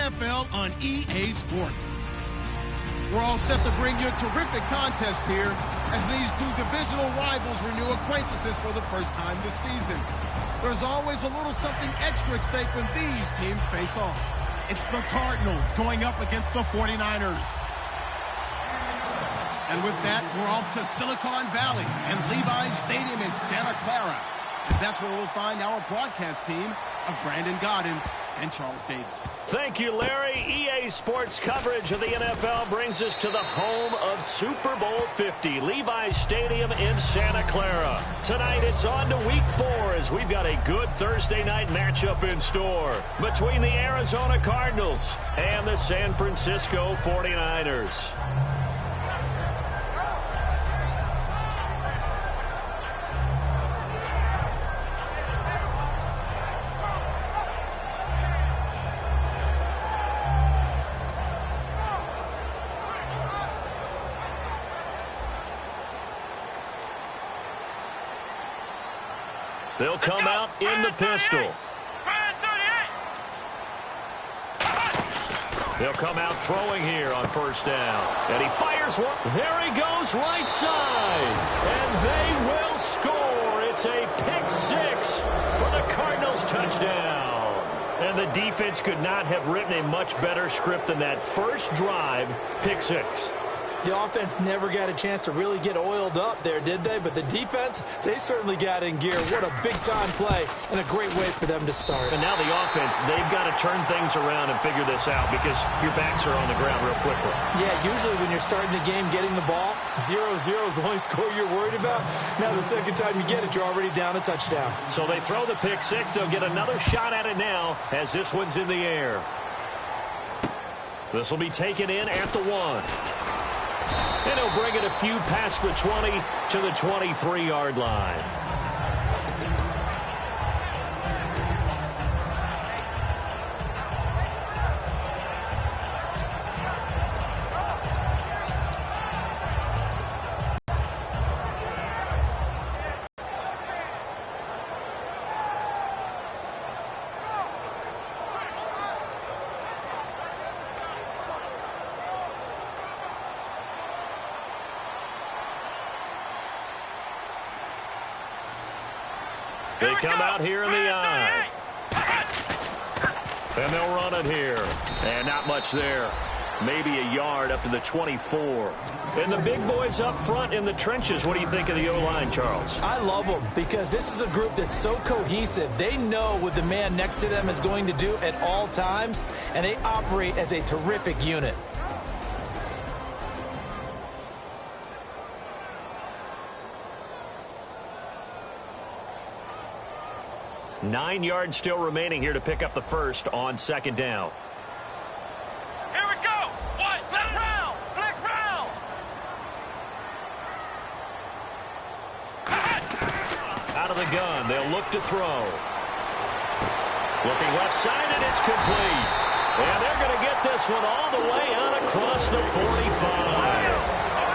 NFL on EA Sports. We're all set to bring you a terrific contest here as these two divisional rivals renew acquaintances for the first time this season. There's always a little something extra at stake when these teams face off. It's the Cardinals going up against the 49ers. And with that, we're off to Silicon Valley and Levi's Stadium in Santa Clara. And that's where we'll find our broadcast team of Brandon Godden and Charles Davis. Thank you, Larry. EA Sports coverage of the NFL brings us to the home of Super Bowl 50, Levi's Stadium in Santa Clara. Tonight, it's on to Week 4 as we've got a good Thursday night matchup in store between the Arizona Cardinals and the San Francisco 49ers. They'll come out in the pistol. They'll come out throwing here on first down. And he fires one. There he goes, right side. And they will score. It's a pick six for the Cardinals touchdown. And the defense could not have written a much better script than that first drive, pick six. The offense never got a chance to really get oiled up there, did they? But the defense, they certainly got in gear. What a big-time play and a great way for them to start. And now the offense, they've got to turn things around and figure this out because your backs are on the ground real quickly. Yeah, usually when you're starting the game getting the ball, 0-0 is the only score you're worried about. Now the second time you get it, you're already down a touchdown. So they throw the pick six. They'll get another shot at it now as this one's in the air. This will be taken in at the 1. And he'll bring it a few past the 20 to the 23-yard line. They come out here in the eye. And they'll run it here. And not much there. Maybe a yard up to the 24. And the big boys up front in the trenches. What do you think of the O-line, Charles? I love them because this is a group that's so cohesive. They know what the man next to them is going to do at all times, and they operate as a terrific unit. Nine yards still remaining here to pick up the first on second down. Here we go. What? Flex round. Flex round. Out of the gun. They'll look to throw. Looking left side, and it's complete. And they're going to get this one all the way out across the 45.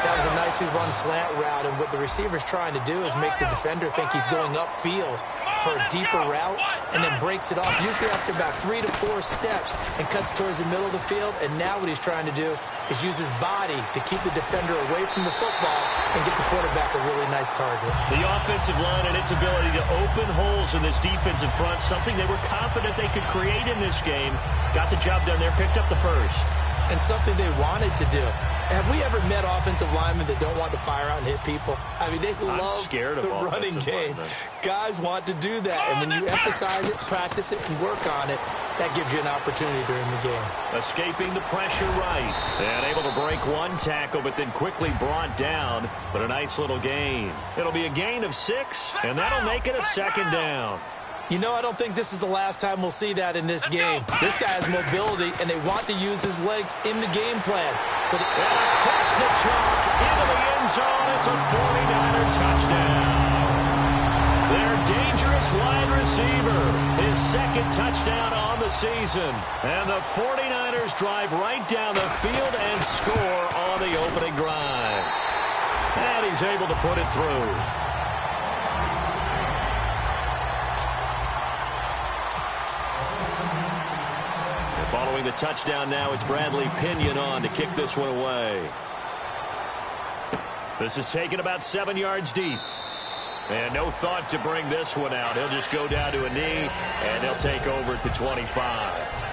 That was a nicely run slant route, and what the receiver's trying to do is make the defender think he's going upfield for a deeper route, and then breaks it off, usually after about 3 to 4 steps, and cuts towards the middle of the field. And now what he's trying to do is use his body to keep the defender away from the football and get the quarterback a really nice target. The offensive line and its ability to open holes in this defensive front, something they were confident they could create in this game. Got the job done there, picked up the first. And something they wanted to do. Have we ever met offensive linemen that don't want to fire out and hit people? I mean, they love the running game. Guys want to do that. And when you emphasize it, practice it, and work on it, that gives you an opportunity during the game. Escaping the pressure right. And able to break one tackle, but then quickly brought down. But a nice little gain. It'll be a gain of 6, and that'll make it a second down. You know, I don't think this is the last time we'll see that in this game. This guy has mobility, and they want to use his legs in the game plan. So and across the chalk, into the end zone, it's a 49er touchdown. Their dangerous wide receiver, his second touchdown on the season. And the 49ers drive right down the field and score on the opening drive. And he's able to put it through. Following the touchdown now, it's Bradley Pinion on to kick this one away. This is taken about 7 yards deep. And no thought to bring this one out. He'll just go down to a knee, and he'll take over at the 25.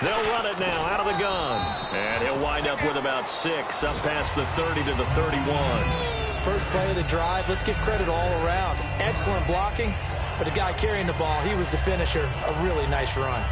They'll run it now out of the gun. And he'll wind up with about 6 up past the 30 to the 31. First play of the drive, let's give credit all around. Excellent blocking, but the guy carrying the ball, he was the finisher. A really nice run.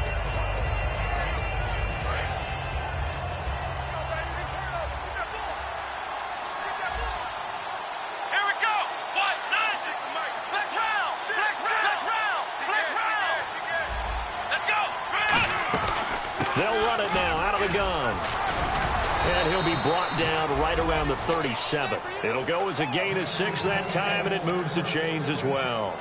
They'll run it now out of the gun. And he'll be brought down right around the 37. It'll go as a gain of 6 that time, and it moves the chains as well.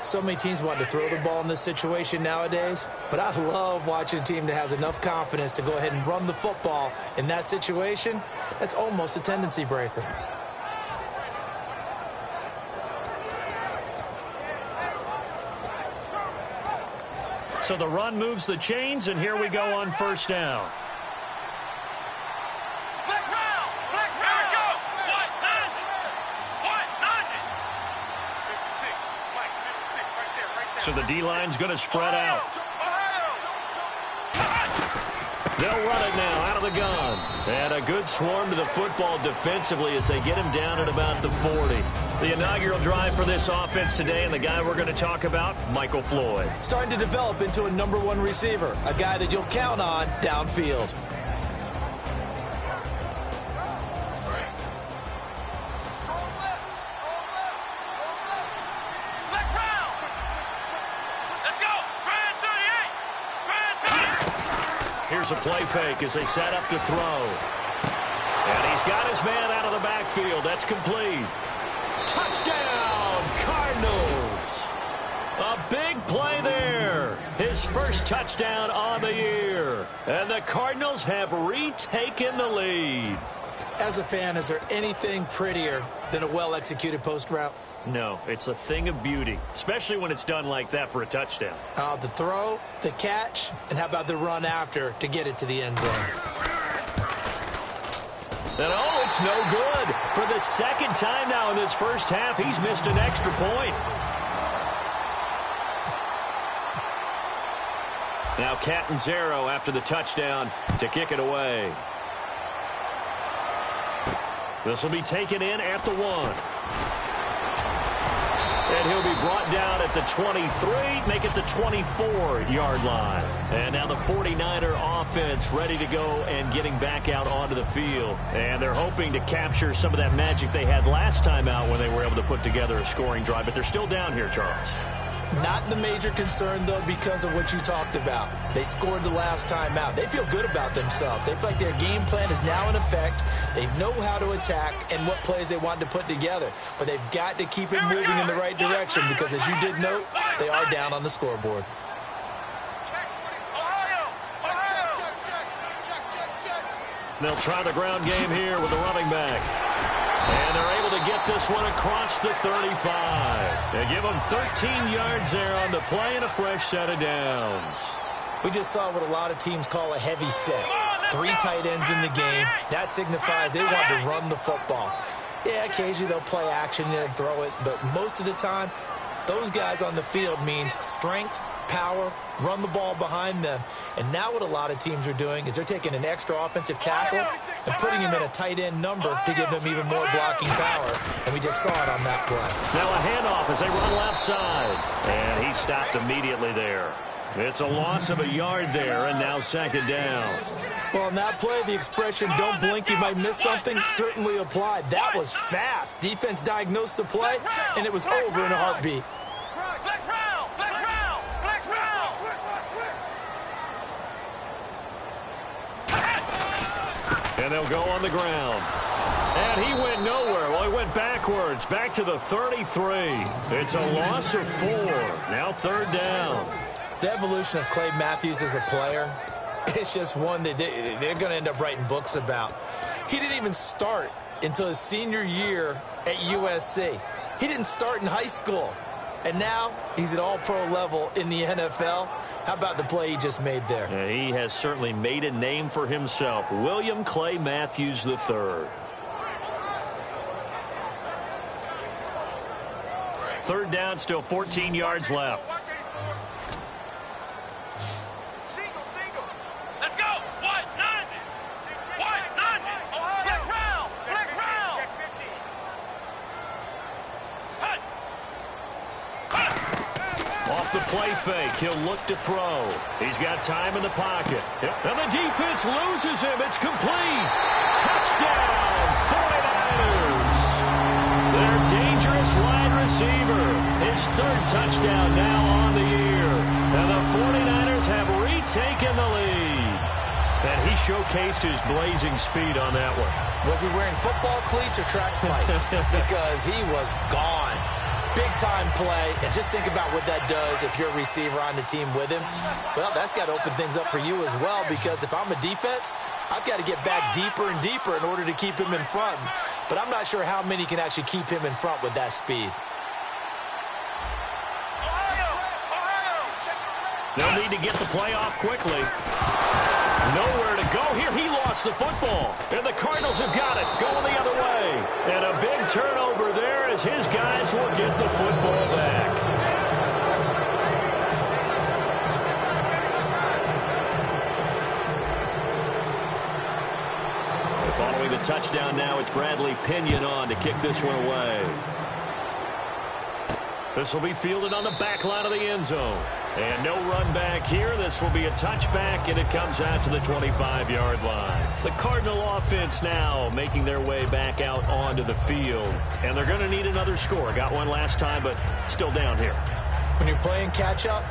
So many teams want to throw the ball in this situation nowadays, but I love watching a team that has enough confidence to go ahead and run the football in that situation. That's almost a tendency breaker. So the run moves the chains, and here we go on first down. So the D-line's going to spread out. They'll run it now out of the gun. And a good swarm to the football defensively as they get him down at about the 40. The inaugural drive for this offense today, and the guy we're going to talk about, Michael Floyd. Starting to develop into a #1 receiver, a guy that you'll count on downfield. Here's a play fake as they set up to throw. And he's got his man out of the backfield. That's complete. Touchdown, Cardinals. A big play there. His first touchdown on the year. And the Cardinals have retaken the lead. As a fan, is there anything prettier than a well-executed post route? No, it's a thing of beauty, especially when it's done like that for a touchdown. The throw, the catch, and how about the run after to get it to the end zone? And oh, it's no good. For the second time now in this first half, he's missed an extra point. Now Catanzaro after the touchdown to kick it away. This will be taken in at the 1. And he'll be brought down at the 23, make it the 24-yard line. And now the 49er offense ready to go and getting back out onto the field. And they're hoping to capture some of that magic they had last time out when they were able to put together a scoring drive. But they're still down here, Charles. Not the major concern, though, because of what you talked about. They scored the last time out. They feel good about themselves. They feel like their game plan is now in effect. They know how to attack and what plays they want to put together. But they've got to keep it moving in the right direction because, as you did note, they are down on the scoreboard. They'll try the ground game here with the running back. And they're able to get this one across the 35. They give them 13 yards there on the play and a fresh set of downs. We just saw what a lot of teams call a heavy set. 3 tight ends in the game. That signifies they want to run the football. Yeah, occasionally they'll play action and throw it, but most of the time, those guys on the field means strength, power, run the ball behind them. And now what a lot of teams are doing is they're taking an extra offensive tackle and putting him in a tight end number to give them even more blocking power. And we just saw it on that play. Now a handoff as they run left side. And he stopped immediately there. It's a loss of a yard there, and now second down. Well, on that play, the expression, don't blink, you might miss something, certainly applied. That was fast. Defense diagnosed the play, and it was over in a heartbeat. And they'll go on the ground. And he went nowhere. Well, he went backwards, back to the 33. It's a loss of 4. Now third down. The evolution of Clay Matthews as a player, it's just one that they're going to end up writing books about. He didn't even start until his senior year at USC. He didn't start in high school. And now he's at all-pro level in the NFL. How about the play he just made there? Yeah, he has certainly made a name for himself. William Clay Matthews III. Third down, still 14 yards left. Play fake. He'll look to throw. He's got time in the pocket. And the defense loses him. It's complete. Touchdown, 49ers. Their dangerous wide receiver. His 3rd touchdown now on the year. And the 49ers have retaken the lead. And he showcased his blazing speed on that one. Was he wearing football cleats or track spikes? Because he was gone. Big-time play, and just think about what that does if you're a receiver on the team with him. Well, that's got to open things up for you as well, because if I'm a defense, I've got to get back deeper and deeper in order to keep him in front. But I'm not sure how many can actually keep him in front with that speed. They'll need to get the play off quickly. Nowhere to go here. He lost the football. And the Cardinals have got it. Going the other way. And a big turnover there as his guys will get the football back. Following the touchdown now, it's Bradley Pinion on to kick this one away. This will be fielded on the back line of the end zone. And no run back here. This will be a touchback, and it comes out to the 25-yard line. The Cardinal offense now making their way back out onto the field. And they're going to need another score. Got one last time, but still down here. When you're playing catch-up,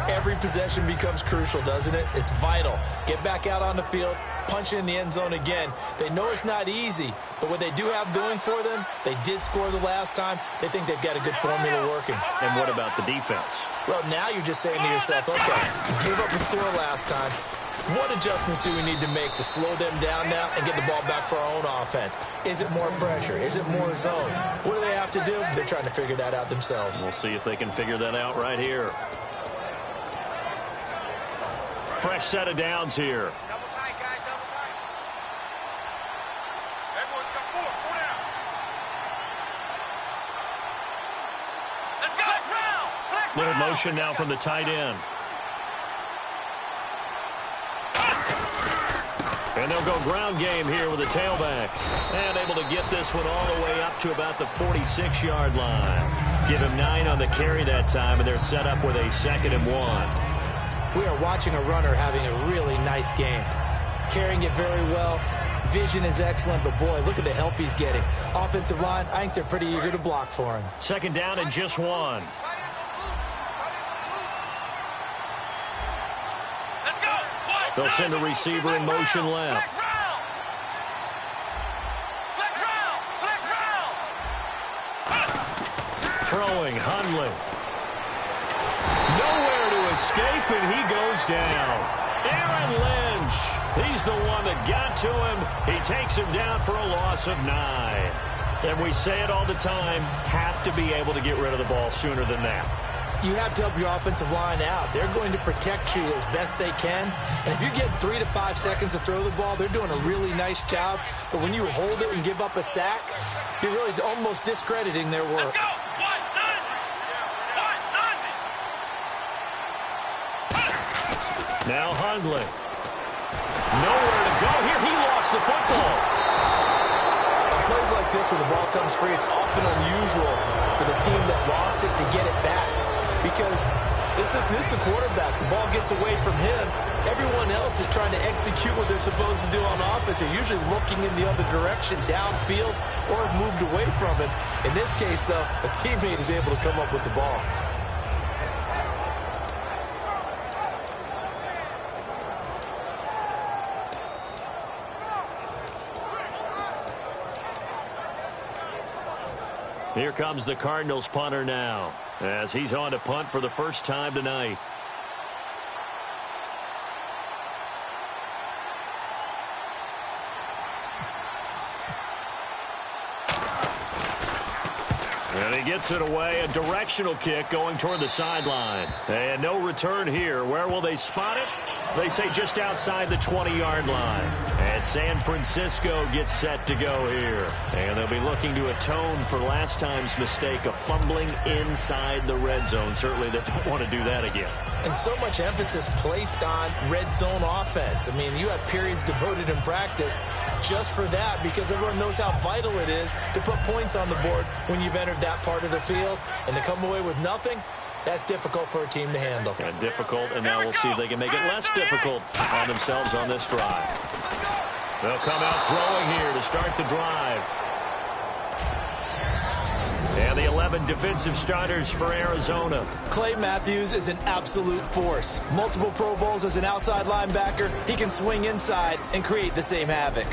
every possession becomes crucial, doesn't it? It's vital. Get back out on the field, punch it in the end zone again. They know it's not easy, but what they do have going for them, they did score the last time. They think they've got a good formula working. And what about the defense? Well, now you're just saying to yourself, okay, give up a score last time. What adjustments do we need to make to slow them down now and get the ball back for our own offense? Is it more pressure? Is it more zone? What do they have to do? They're trying to figure that out themselves. We'll see if they can figure that out right here. Fresh set of downs here. Double tight, guys, double tight. Everyone's got 4. 4 down. Let's go. Flex round. Flex Little round. motion now from the tight end. And they'll go ground game here with a tailback. And able to get this one all the way up to about the 46-yard line. Give him 9 on the carry that time, and they're set up with a 2nd and 1. We are watching a runner having a really nice game. Carrying it very well. Vision is excellent, but boy, look at the help he's getting. Offensive line, I think they're pretty eager to block for him. 2nd down and just 1. They'll send a receiver in motion left. Throwing, Hundley. Nowhere to escape, and he goes down. Aaron Lynch. He's the one that got to him. He takes him down for a loss of 9. And we say it all the time, have to be able to get rid of the ball sooner than that. You have to help your offensive line out. They're going to protect you as best they can. And if you get 3 to 5 seconds to throw the ball, they're doing a really nice job. But when you hold it and give up a sack, you're really almost discrediting their work. Now Hundley. Nowhere to go here. He lost the football. On plays like this where the ball comes free, it's often unusual for the team that lost it to get it back. Because this is the quarterback. The ball gets away from him. Everyone else is trying to execute what they're supposed to do on offense. They're usually looking in the other direction, downfield, or have moved away from him. In this case, though, a teammate is able to come up with the ball. Here comes the Cardinals punter now, as he's on to punt for the first time tonight. And he gets it away, a directional kick going toward the sideline. And no return here. Where will they spot it? They say just outside the 20-yard line. And San Francisco gets set to go here. And they'll be looking to atone for last time's mistake of fumbling inside the red zone. Certainly they don't want to do that again. And so much emphasis placed on red zone offense. I mean, you have periods devoted in practice just for that, because everyone knows how vital it is to put points on the board when you've entered that part of the field. And to come away with nothing, that's difficult for a team to handle. Yeah, difficult, and now we'll see if they can make it less difficult on themselves on this drive. They'll come out throwing here to start the drive. And the 11 defensive starters for Arizona. Clay Matthews is an absolute force. Multiple Pro Bowls as an outside linebacker. He can swing inside and create the same havoc.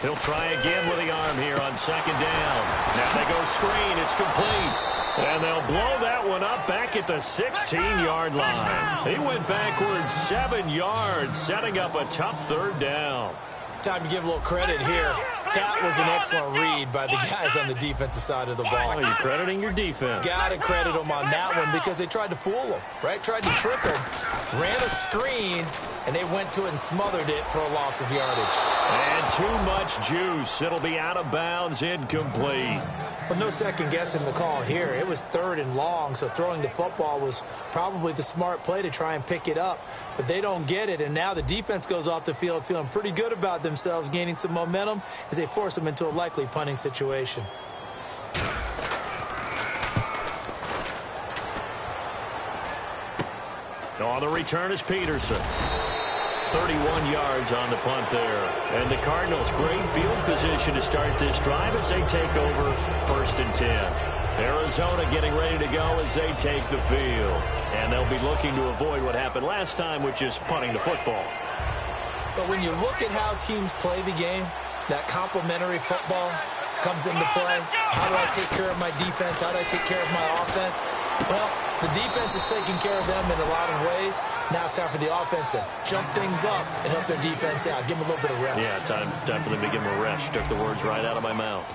He'll try again with the arm here on second down. Now they go screen. It's complete. And they'll blow that one up back at the 16-yard line. He went backwards 7 yards, setting up a tough third down. Time to give a little credit here. That was an excellent read by the guys on the defensive side of the ball. Oh, you're crediting your defense. Got to credit them on that one because they tried to fool him, right? Tried to trick him, ran a screen, and they went to it and smothered it for a loss of yardage. And too much juice. It'll be out of bounds, incomplete. But no second guessing the call here. It was 3rd and long, so throwing the football was probably the smart play to try and pick it up. But they don't get it, and now the defense goes off the field feeling pretty good about themselves, gaining some momentum as they force them into a likely punting situation. On the return is Peterson. 31 yards on the punt there. And the Cardinals, great field position to start this drive as they take over 1st and 10. Arizona getting ready to go as they take the field. And they'll be looking to avoid what happened last time, which is punting the football. But when you look at how teams play the game, that complementary football comes into play. How do I take care of my defense? How do I take care of my offense? Well, the defense is taking care of them in a lot of ways. Now it's time for the offense to jump things up and help their defense out. Give them a little bit of rest. Yeah, it's time for them to give them a rest. You took the words right out of my mouth.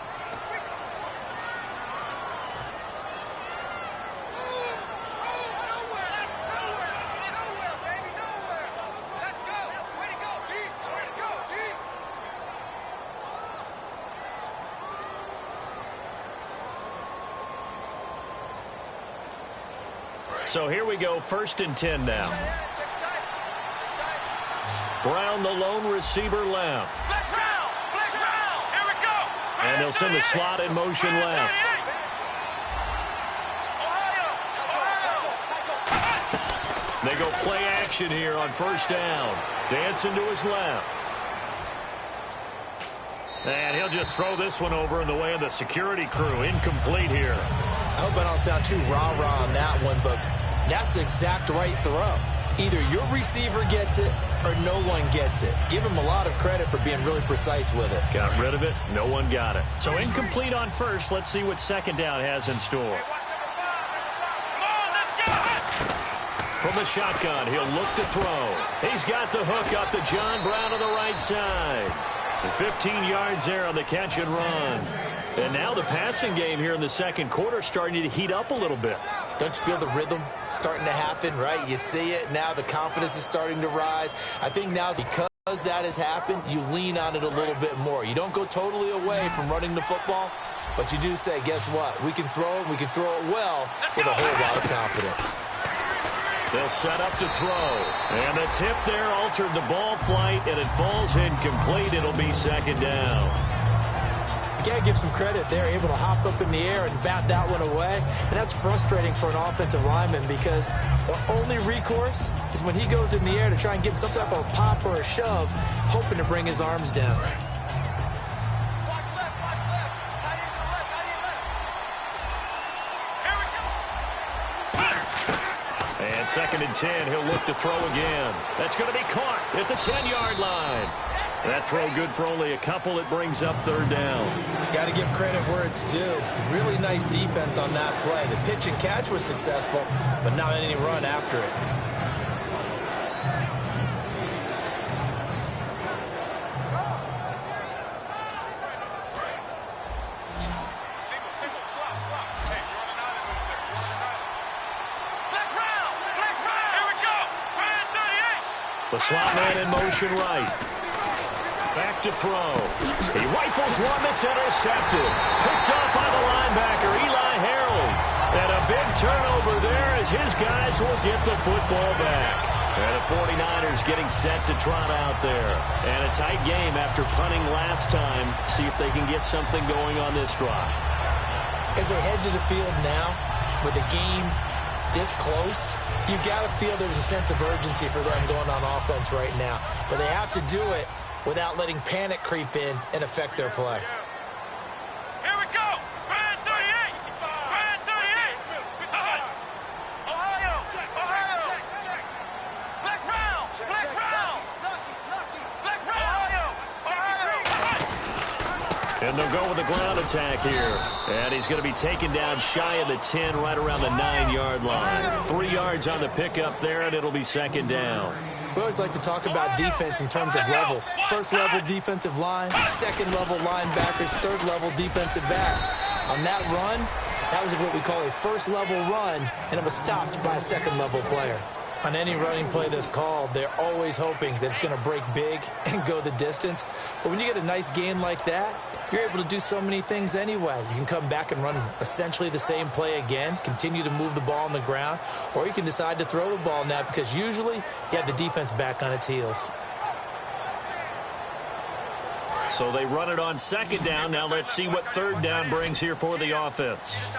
So here we go, 1st and 10 now. Brown, the lone receiver left. And they'll send the slot in motion left. They go play action here on first down. Dancing to his left. And he'll just throw this one over in the way of the security crew. Incomplete here. I hope I don't sound too rah-rah on that one, but that's the exact right throw. Either your receiver gets it or no one gets it. Give him a lot of credit for being really precise with it. Got rid of it. No one got it. So incomplete on first. Let's see what second down has in store. From the shotgun, he'll look to throw. He's got the hook up to John Brown on the right side. And 15 yards there on the catch and run. And now the passing game here in the second quarter starting to heat up a little bit. Don't you feel the rhythm starting to happen, right? You see it. Now the confidence is starting to rise. I think now because that has happened, you lean on it a little bit more. You don't go totally away from running the football, but you do say, guess what? We can throw it. We can throw it well with a whole lot of confidence. They'll set up to throw. And the tip there altered the ball flight, and it falls incomplete. It'll be second down. You got to give some credit. They're able to hop up in the air and bat that one away. And that's frustrating for an offensive lineman because the only recourse is when he goes in the air to try and give him some type of a pop or a shove, hoping to bring his arms down. And second and 10, he'll look to throw again. That's going to be caught at the 10-yard line. That throw good for only a couple. It brings up third down. Got to give credit where it's due. Really nice defense on that play. The pitch and catch was successful, but not any run after it. The slot man in motion right. Back to throw. He rifles one that's intercepted. Picked up by the linebacker, Eli Harold. And a big turnover there as his guys will get the football back. And the 49ers getting set to trot out there. And a tight game after punting last time. See if they can get something going on this drive. As they head to the field now, with the game this close, you got to feel there's a sense of urgency for them going on offense right now. But they have to do it without letting panic creep in and affect their play. Here we go. Brand 38. Brand 38. Ohio. Flex round. Flex round. Flex round. Ohio. And they'll go with the ground attack here. And he's going to be taken down shy of the 10, right around the 9-yard line. 3 yards on the pickup there, and it'll be second down. We always like to talk about defense in terms of levels. First-level defensive line, second-level linebackers, third-level defensive backs. On that run, that was what we call a first-level run, and it was stopped by a second-level player. On any running play that's called, they're always hoping that it's going to break big and go the distance. But when you get a nice gain like that, you're able to do so many things anyway. You can come back and run essentially the same play again, continue to move the ball on the ground, or you can decide to throw the ball now because usually you have the defense back on its heels. So they run it on second down. Now let's see what third down brings here for the offense.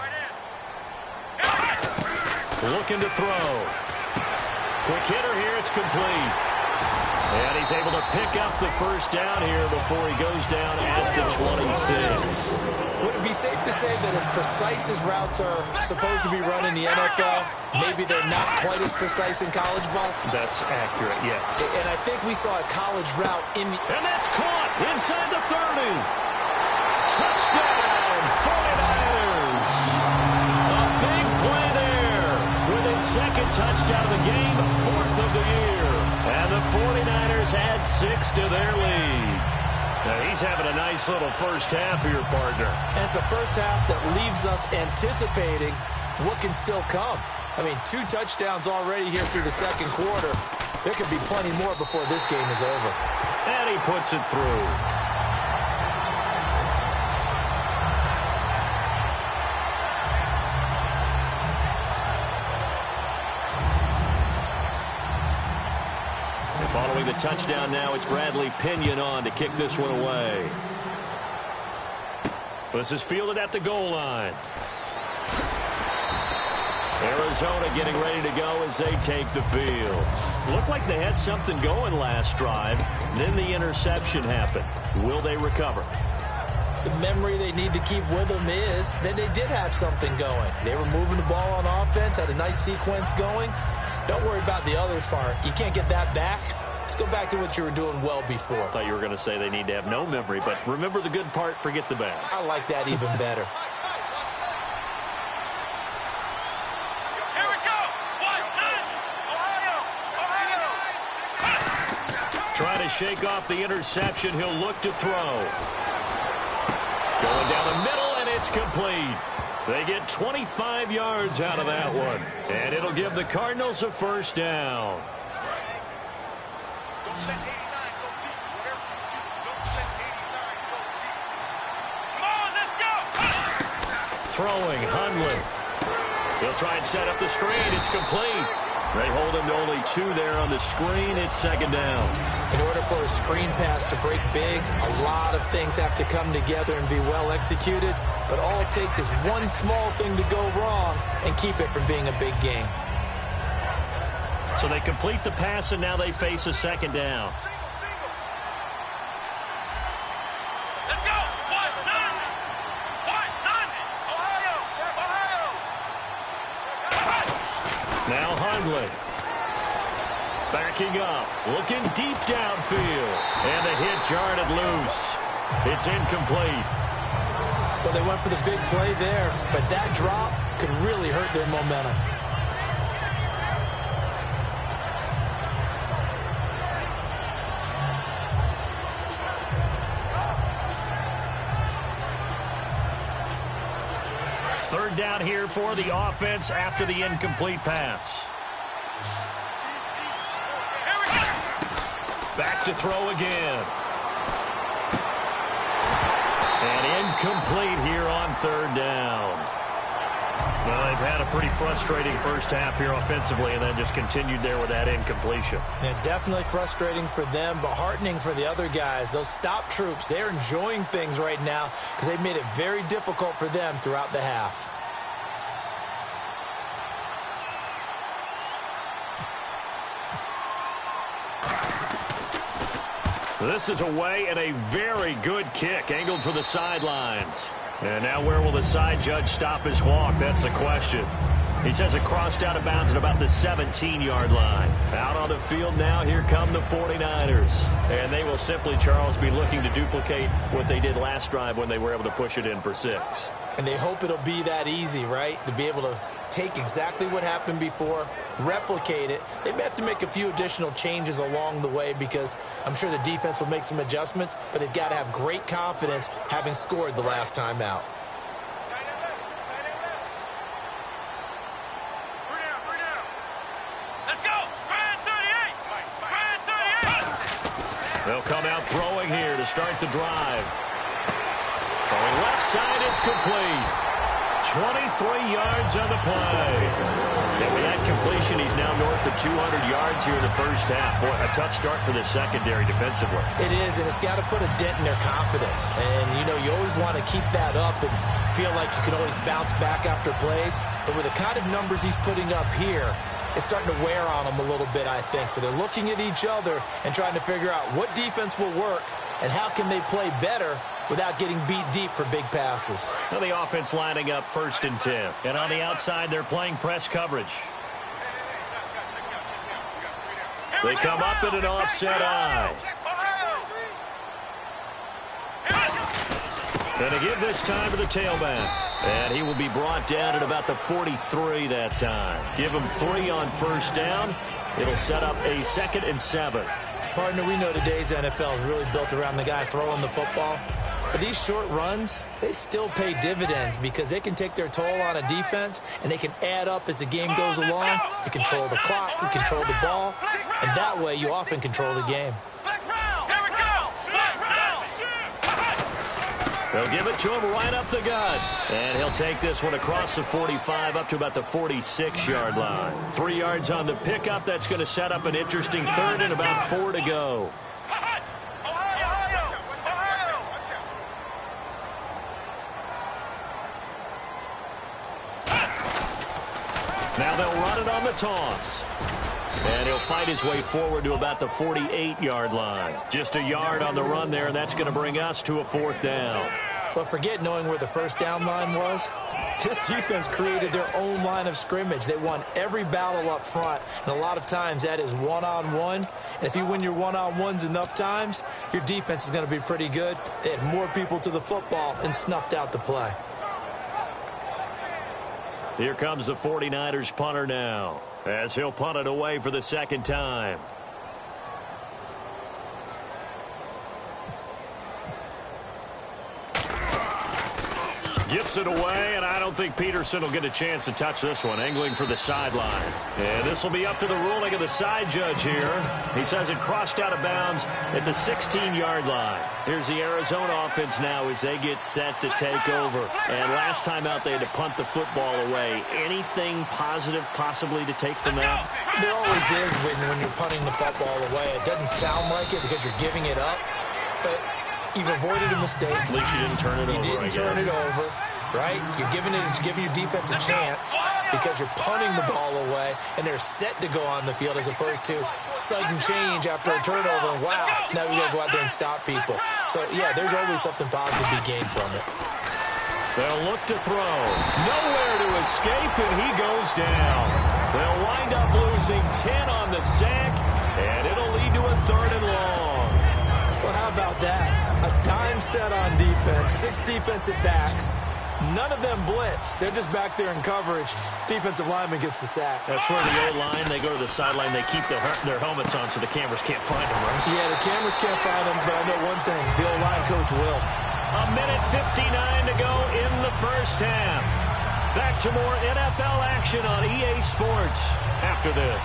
Looking to throw. Quick hitter here. It's complete. And he's able to pick up the first down here before he goes down at the 26. Would it be safe to say that as precise as routes are supposed to be run in the NFL, maybe they're not quite as precise in college ball? That's accurate, yeah. And I think we saw a college route in the... And that's caught inside the 30. Touchdown, 49ers. A big play there with his second touchdown of the game, 4th of the year. And the 49ers add 6 to their lead. Now he's having a nice little first half here, partner. And it's a first half that leaves us anticipating what can still come. I mean, 2 touchdowns already here through the second quarter. There could be plenty more before this game is over. And he puts it through. Following the touchdown now, it's Bradley Pinion on to kick this one away. This is fielded at the goal line. Arizona getting ready to go as they take the field. Looked like they had something going last drive. Then the interception happened. Will they recover? The memory they need to keep with them is that they did have something going. They were moving the ball on offense, had a nice sequence going. Don't worry about the other part. You can't get that back. Let's go back to what you were doing well before. I thought you were going to say they need to have no memory, but remember the good part, forget the bad. I like that even better. Trying to shake off the interception. He'll look to throw. Going down the middle, and it's complete. They get 25 yards out of that one. And it'll give the Cardinals a first down. Don't set 89, go deep. Whatever you do, don't set 89, go deep. Come on, let's go. Throwing, Hundley. He'll try and set up the screen. It's complete. They hold him to only 2 there on the screen. It's second down. In order for a screen pass to break big, a lot of things have to come together and be well executed. But all it takes is one small thing to go wrong and keep it from being a big game. So they complete the pass, and now they face a second down. Let's go. Ohio. Now Hundley. Backing up. Looking deep downfield. And the hit jarred it loose. It's incomplete. Well, they went for the big play there, but that drop could really hurt their momentum. Third down here for the offense after the incomplete pass. Back to throw again. And incomplete here on third down. Well, they've had a pretty frustrating first half here offensively and then just continued there with that incompletion. Yeah, definitely frustrating for them, but heartening for the other guys. Those stop troops, they're enjoying things right now because they've made it very difficult for them throughout the half. This is away and a very good kick angled for the sidelines. And now where will the side judge stop his walk? That's the question. He says it crossed out of bounds at about the 17-yard line. Out on the field now, here come the 49ers. And they will simply, Charles, be looking to duplicate what they did last drive when they were able to push it in for 6. And they hope it'll be that easy, right? To be able to take exactly what happened before, replicate it. They may have to make a few additional changes along the way because I'm sure the defense will make some adjustments, but they've got to have great confidence having scored the last time out. Let's go. Grand 38. Grand 38. They'll come out throwing here to start the drive. Throwing left side, it's complete. 23 yards on the play. And with that completion, he's now north of 200 yards here in the first half. Boy, a tough start for the secondary defensively. It is, and it's got to put a dent in their confidence. And, you know, you always want to keep that up and feel like you can always bounce back after plays. But with the kind of numbers he's putting up here, it's starting to wear on them a little bit, I think. So they're looking at each other and trying to figure out what defense will work and how can they play better without getting beat deep for big passes. Well, the offense lining up 1st and 10. And on the outside, they're playing press coverage. They come up in an offset eye. And to give this time to the tailback. And he will be brought down at about the 43 that time. Give him 3 on first down. It'll set up a 2nd and 7. Partner, we know today's NFL is really built around the guy throwing the football. But these short runs, they still pay dividends because they can take their toll on a defense and they can add up as the game goes along. You control the clock, you control the ball, and that way you often control the game. They'll give it to him right up the gut. And he'll take this one across the 45 up to about the 46-yard line. 3 yards on the pickup. That's going to set up an interesting 3rd and about 4 to go. Now they'll run it on the toss. And he'll fight his way forward to about the 48-yard line. Just a yard on the run there, and that's going to bring us to a 4th down. But forget knowing where the first down line was. This defense created their own line of scrimmage. They won every battle up front, and a lot of times that is one-on-one. And if you win your one-on-ones enough times, your defense is going to be pretty good. They had more people to the football and snuffed out the play. Here comes the 49ers punter now, as he'll punt it away for the 2nd time. Gets it away, and I don't think Peterson will get a chance to touch this one. Angling for the sideline. And this will be up to the ruling of the side judge here. He says it crossed out of bounds at the 16-yard line. Here's the Arizona offense now as they get set to take over. And last time out, they had to punt the football away. Anything positive possibly to take from that? There always is when you're punting the football away. It doesn't sound like it because you're giving it up, but you've avoided a mistake. At least you didn't turn it over. You didn't turn it over, right? You're giving your defense a chance because you're punting the ball away, and they're set to go on the field as opposed to sudden change after a turnover. And wow, now we got to go out there and stop people. So, yeah, there's always something positive to be gained from it. They'll look to throw. Nowhere to escape, and he goes down. They'll wind up losing 10 on the sack, and it'll lead to a 3rd and long. Well, how about that? A dime set on defense, 6 defensive backs. None of them blitz. They're just back there in coverage. Defensive lineman gets the sack. That's where the O-line, they go to the sideline, they keep their helmets on so the cameras can't find them, right? Yeah, the cameras can't find them, but I know one thing. The O-line coach will. A minute 59 to go in the first half. Back to more NFL action on EA Sports after this.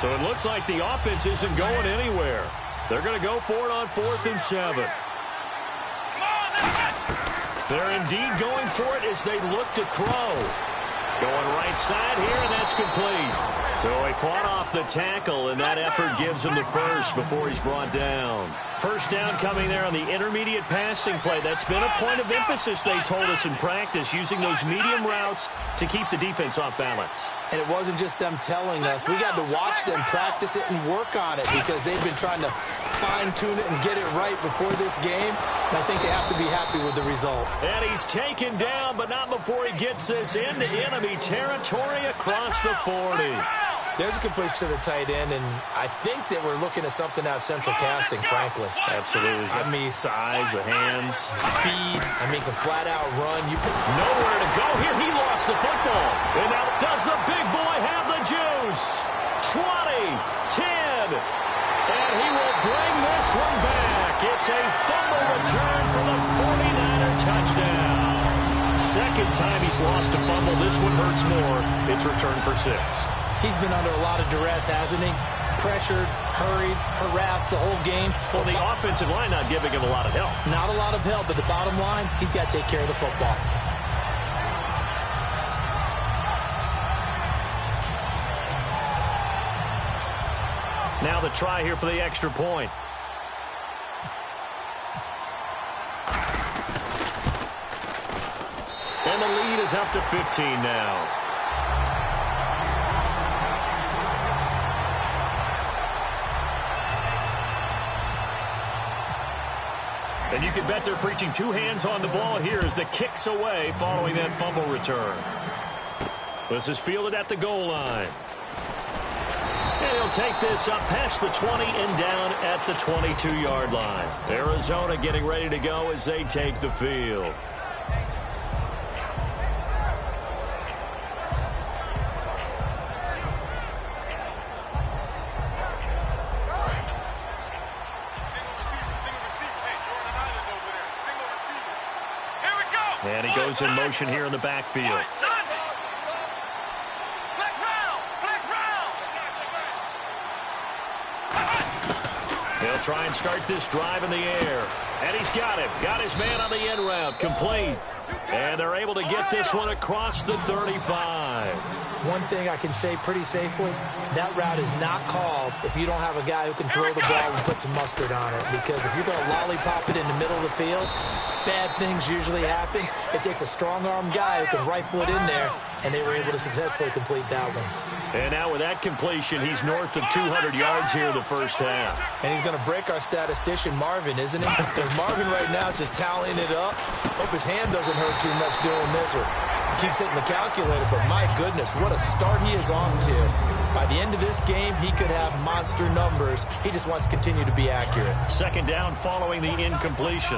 So it looks like the offense isn't going anywhere. They're going to go for it on 4th and 7. They're indeed going for it as they look to throw. Going right side here, and that's complete. So he fought off the tackle, and that effort gives him the first before he's brought down. First down coming there on the intermediate passing play. That's been a point of emphasis, they told us in practice, using those medium routes to keep the defense off balance. And it wasn't just them telling us. We got to watch them practice it and work on it because they've been trying to fine-tune it and get it right before this game. And I think they have to be happy with the result. And he's taken down, but not before he gets this into enemy territory across the 40. There's a completion to the tight end, and I think that we're looking at something out of central casting, frankly. Absolutely. I mean, size, the hands. Speed. I mean, can flat out run. Nowhere to go here. He lost the football. And now does the big boy have the juice? 20, 10, and he will bring this one back. It's a fumble return for the 49er touchdown. Second time he's lost a fumble. This one hurts more. It's returned for 6. He's been under a lot of duress, hasn't he? Pressured, hurried, harassed the whole game. Well, the offensive line not giving him a lot of help. Not a lot of help, but the bottom line, he's got to take care of the football. Now the try here for the extra point. And the lead is up to 15 now. And you can bet they're preaching 2 hands on the ball here as the kick's away following that fumble return. This is fielded at the goal line. And he'll take this up past the 20 and down at the 22-yard line. Arizona getting ready to go as they take the field. And he goes in motion here in the backfield. He'll try and start this drive in the air. And he's got it. Got his man on the end route. Complete. And they're able to get this one across the 35. one thing I can say pretty safely, that route is not called if you don't have a guy who can throw the ball and put some mustard on it. Because if you're going to lollipop it in the middle of the field, bad things usually happen. It takes a strong-arm guy who can rifle it in there, and they were able to successfully complete that one. And now with that completion, he's north of 200 yards here in the first half. And he's going to break our statistician, Marvin, isn't he? Because Marvin right now is just tallying it up. Hope his hand doesn't hurt too much doing this, or he keeps hitting the calculator. But my goodness, what a start he is on to. By the end of this game, he could have monster numbers. He just wants to continue to be accurate. Second down following the incompletion.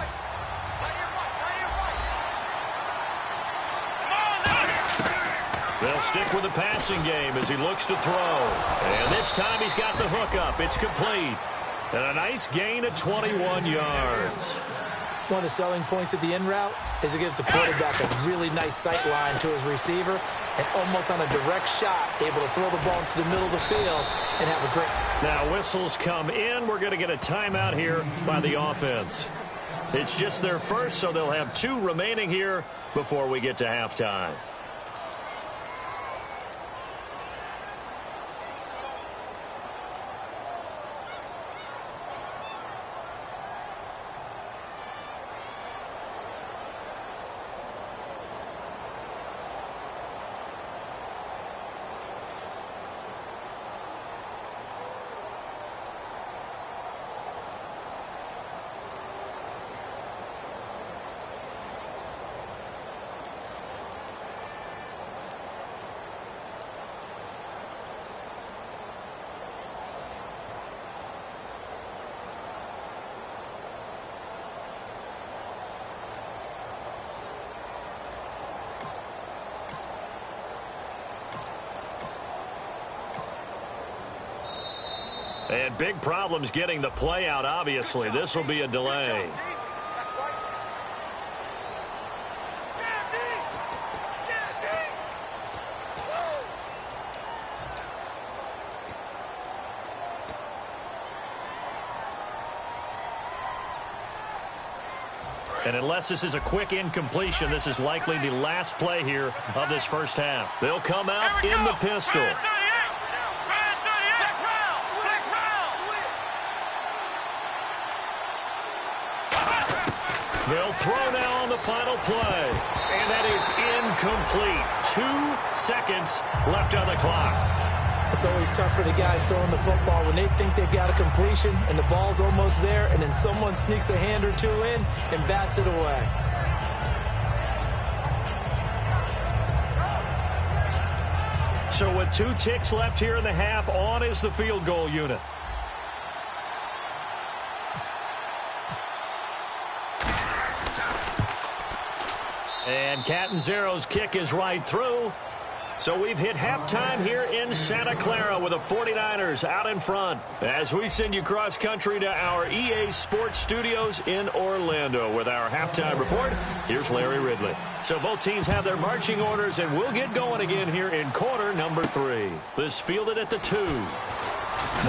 They'll stick with the passing game as he looks to throw. And this time he's got the hook up. It's complete. And a nice gain of 21 yards. One of the selling points of the in route is it gives the quarterback a really nice sight line to his receiver, and almost on a direct shot, able to throw the ball into the middle of the field and have a great... Now whistles come in. We're going to get a timeout here by the offense. It's just their first, so they'll have 2 remaining here before we get to halftime. And big problems getting the play out, obviously. This will be a delay. And unless this is a quick incompletion, this is likely the last play here of this first half. They'll come out in the pistol. They'll throw now on the final play. And that is incomplete. 2 seconds left on the clock. It's always tough for the guys throwing the football when they think they've got a completion and the ball's almost there, and then someone sneaks a hand or 2 in and bats it away. So with 2 ticks left here in the half, on is the field goal unit. And Catanzero's kick is right through. So we've hit halftime here in Santa Clara with the 49ers out in front. As we send you cross-country to our EA Sports Studios in Orlando with our halftime report, here's Larry Ridley. So both teams have their marching orders, and we'll get going again here in quarter number 3. This fielded at the 2.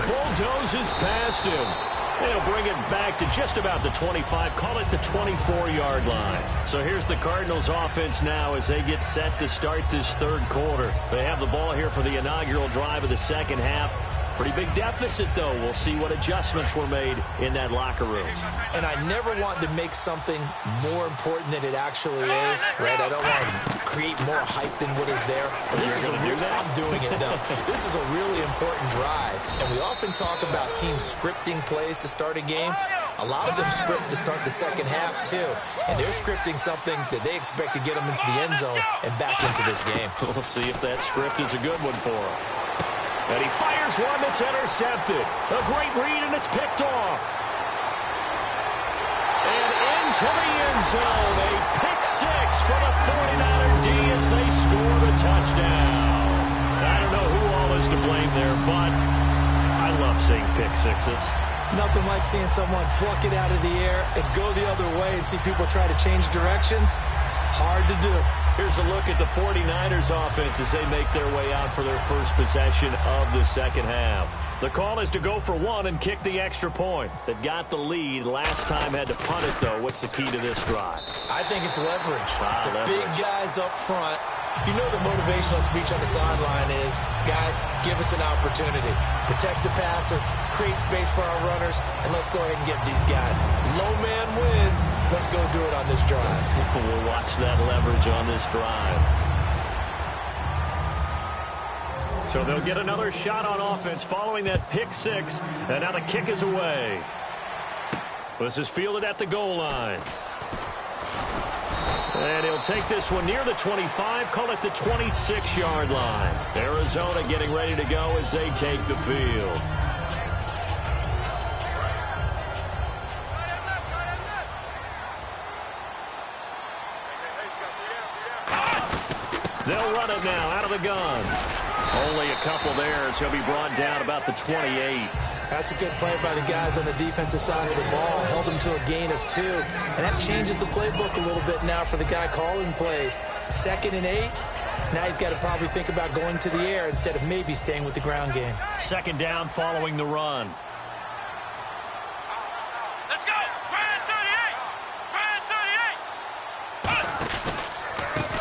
Bulldozes past him. They'll bring it back to just about the 25, call it the 24-yard line. So here's the Cardinals offense now as they get set to start this third quarter. They have the ball here for the inaugural drive of the second half. Pretty big deficit, though. We'll see what adjustments were made in that locker room. And I never want to make something more important than it actually is, right? I don't want to create more hype than what is there. But this is a real, I'm doing it, though. This is a really important drive. And we often talk about teams scripting plays to start a game. A lot of them script to start the second half, too. And they're scripting something that they expect to get them into the end zone and back into this game. We'll see if that script is a good one for them. And he fires one that's intercepted. A great read, and it's picked off. And into the end zone. A pick 6 for the 49er D as they score the touchdown. I don't know who all is to blame there, but I love seeing pick 6s. Nothing like seeing someone pluck it out of the air and go the other way and see people try to change directions. Hard to do. Here's a look at the 49ers offense as they make their way out for their first possession of the second half. The call is to go for 1 and kick the extra point. They've got the lead. Last time had to punt it, though. What's the key to this drive? I think it's leverage. The big guys up front You know the motivational speech on the sideline is, guys, give us an opportunity. Protect the passer, create space for our runners, and let's go ahead and get these guys. Low man wins. Let's go do it on this drive. We'll watch that leverage on this drive. So they'll get another shot on offense following that pick six, and now the kick is away. This is fielded at the goal line. And he'll take this one near the 25, call it the 26-yard line. Arizona getting ready to go as they take the field. They'll run it now out of the gun. Only a couple there, so he'll be brought down about the 28. That's a good play by the guys on the defensive side of the ball. Held him to a gain of 2. And that changes the playbook a little bit now for the guy calling plays. 2nd and 8. Now he's got to probably think about going to the air instead of maybe staying with the ground game. 2nd down following the run. Let's go! Brand 38!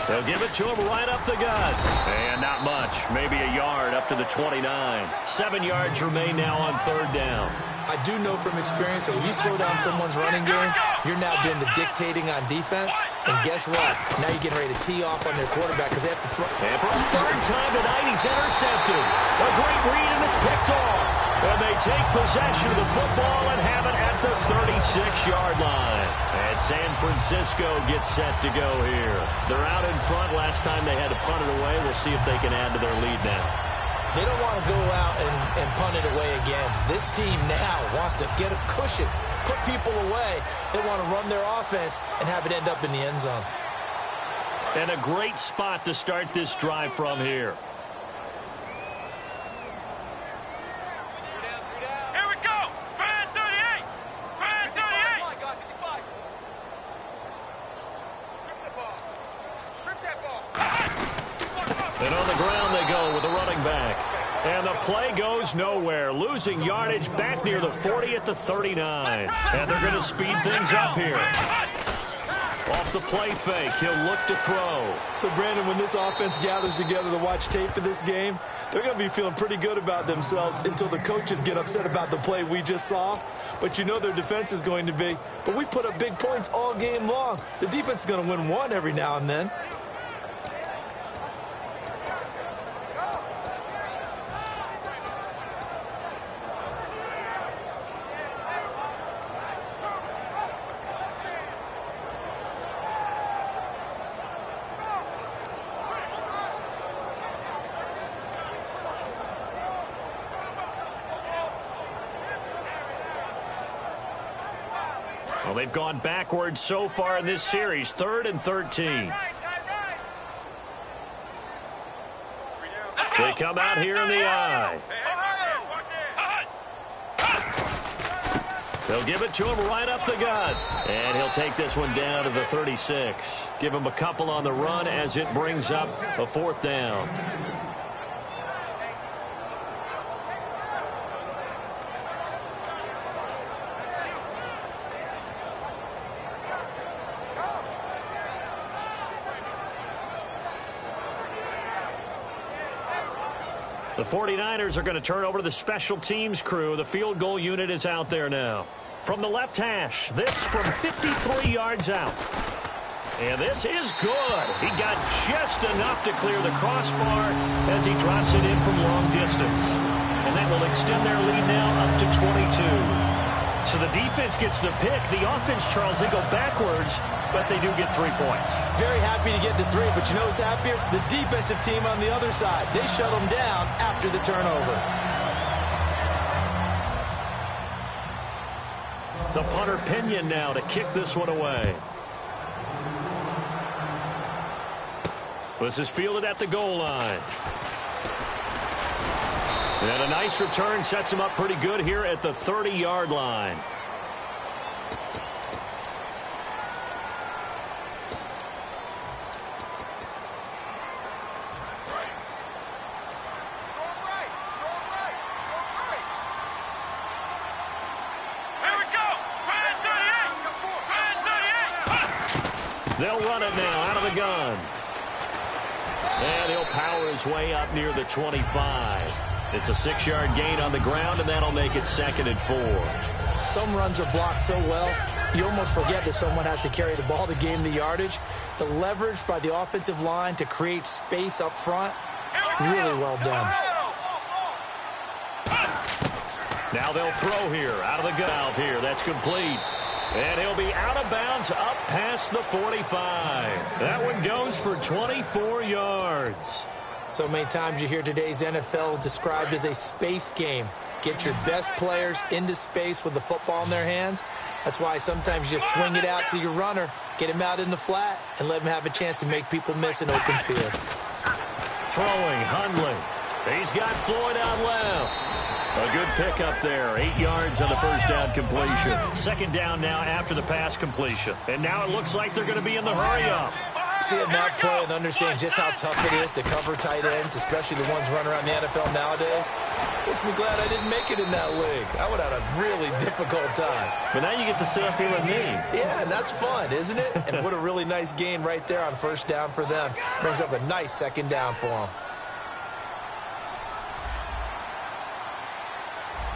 They'll give it to him right up the gut. And not much. Maybe a yard up to the 29. 7 yards remain now on 3rd down. I do know from experience that when you slow down someone's running game, you're now doing the dictating on defense. And guess what? Now you're getting ready to tee off on their quarterback because they have to throw. And for a 3rd time tonight, he's intercepted. A great read, and it's picked off. And they take possession of the football and have it at the 36-yard line. And San Francisco gets set to go here. They're out in front. Last time they had to punt it away. We'll see if they can add to their lead now. They don't want to go out and punt it away again. This team now wants to get a cushion, put people away. They want to run their offense and have it end up in the end zone. And a great spot to start this drive from here. Here we go! Brand 38! Brand 38! Strip the ball. Strip that ball. And on the ground they go with the running back. And the play goes nowhere. Losing yardage back near the 40 at the 39. And they're going to speed things up here. Off the play fake, he'll look to throw. So, Brandon, when this offense gathers together to watch tape for this game, they're going to be feeling pretty good about themselves until the coaches get upset about the play we just saw. But you know their defense is going to be. But we put up big points all game long. The defense is going to win one every now and then. Well, they've gone backwards so far in this series. 3rd and 13. They come out here in the eye. They'll give it to him right up the gut. And he'll take this one down to the 36. Give him a couple on the run as it brings up a 4th down. The 49ers are going to turn over to the special teams crew. The field goal unit is out there now. From the left hash, this from 53 yards out. And this is good. He got just enough to clear the crossbar as he drops it in from long distance. And that will extend their lead now up to 22. So the defense gets the pick. The offense, Charles, they go backwards, but they do get 3 points. Very happy to get the 3, but you know who's happier? The defensive team on the other side. They shut them down after the turnover. The punter Pinion now to kick this one away. This is fielded at the goal line. And a nice return sets him up pretty good here at the 30-yard line. They'll run it now out of the gun. And he'll power his way up near the 25. It's a 6-yard gain on the ground, and that'll make it 2nd and 4. Some runs are blocked so well, you almost forget that someone has to carry the ball to gain the yardage. The leverage by the offensive line to create space up front, really well done. Now they'll throw here, out of the gun here. That's complete. And he'll be out of bounds up past the 45. That one goes for 24 yards. So many times you hear today's NFL described as a space game. Get your best players into space with the football in their hands. That's why sometimes you just swing it out to your runner, get him out in the flat, and let him have a chance to make people miss an open field. Throwing, Hundley. He's got Floyd out left. A good pickup there. 8 yards on the first down completion. 2nd down now after the pass completion. And now it looks like they're going to be in the hurry-up. Seeing that play and understanding just how tough it is to cover tight ends, especially the ones running around the NFL nowadays, makes me glad I didn't make it in that league. I would have had a really difficult time. But now you get to sit up here with me. Yeah, and that's fun, isn't it? And what a really nice gain right there on first down for them. Brings up a nice 2nd down for them.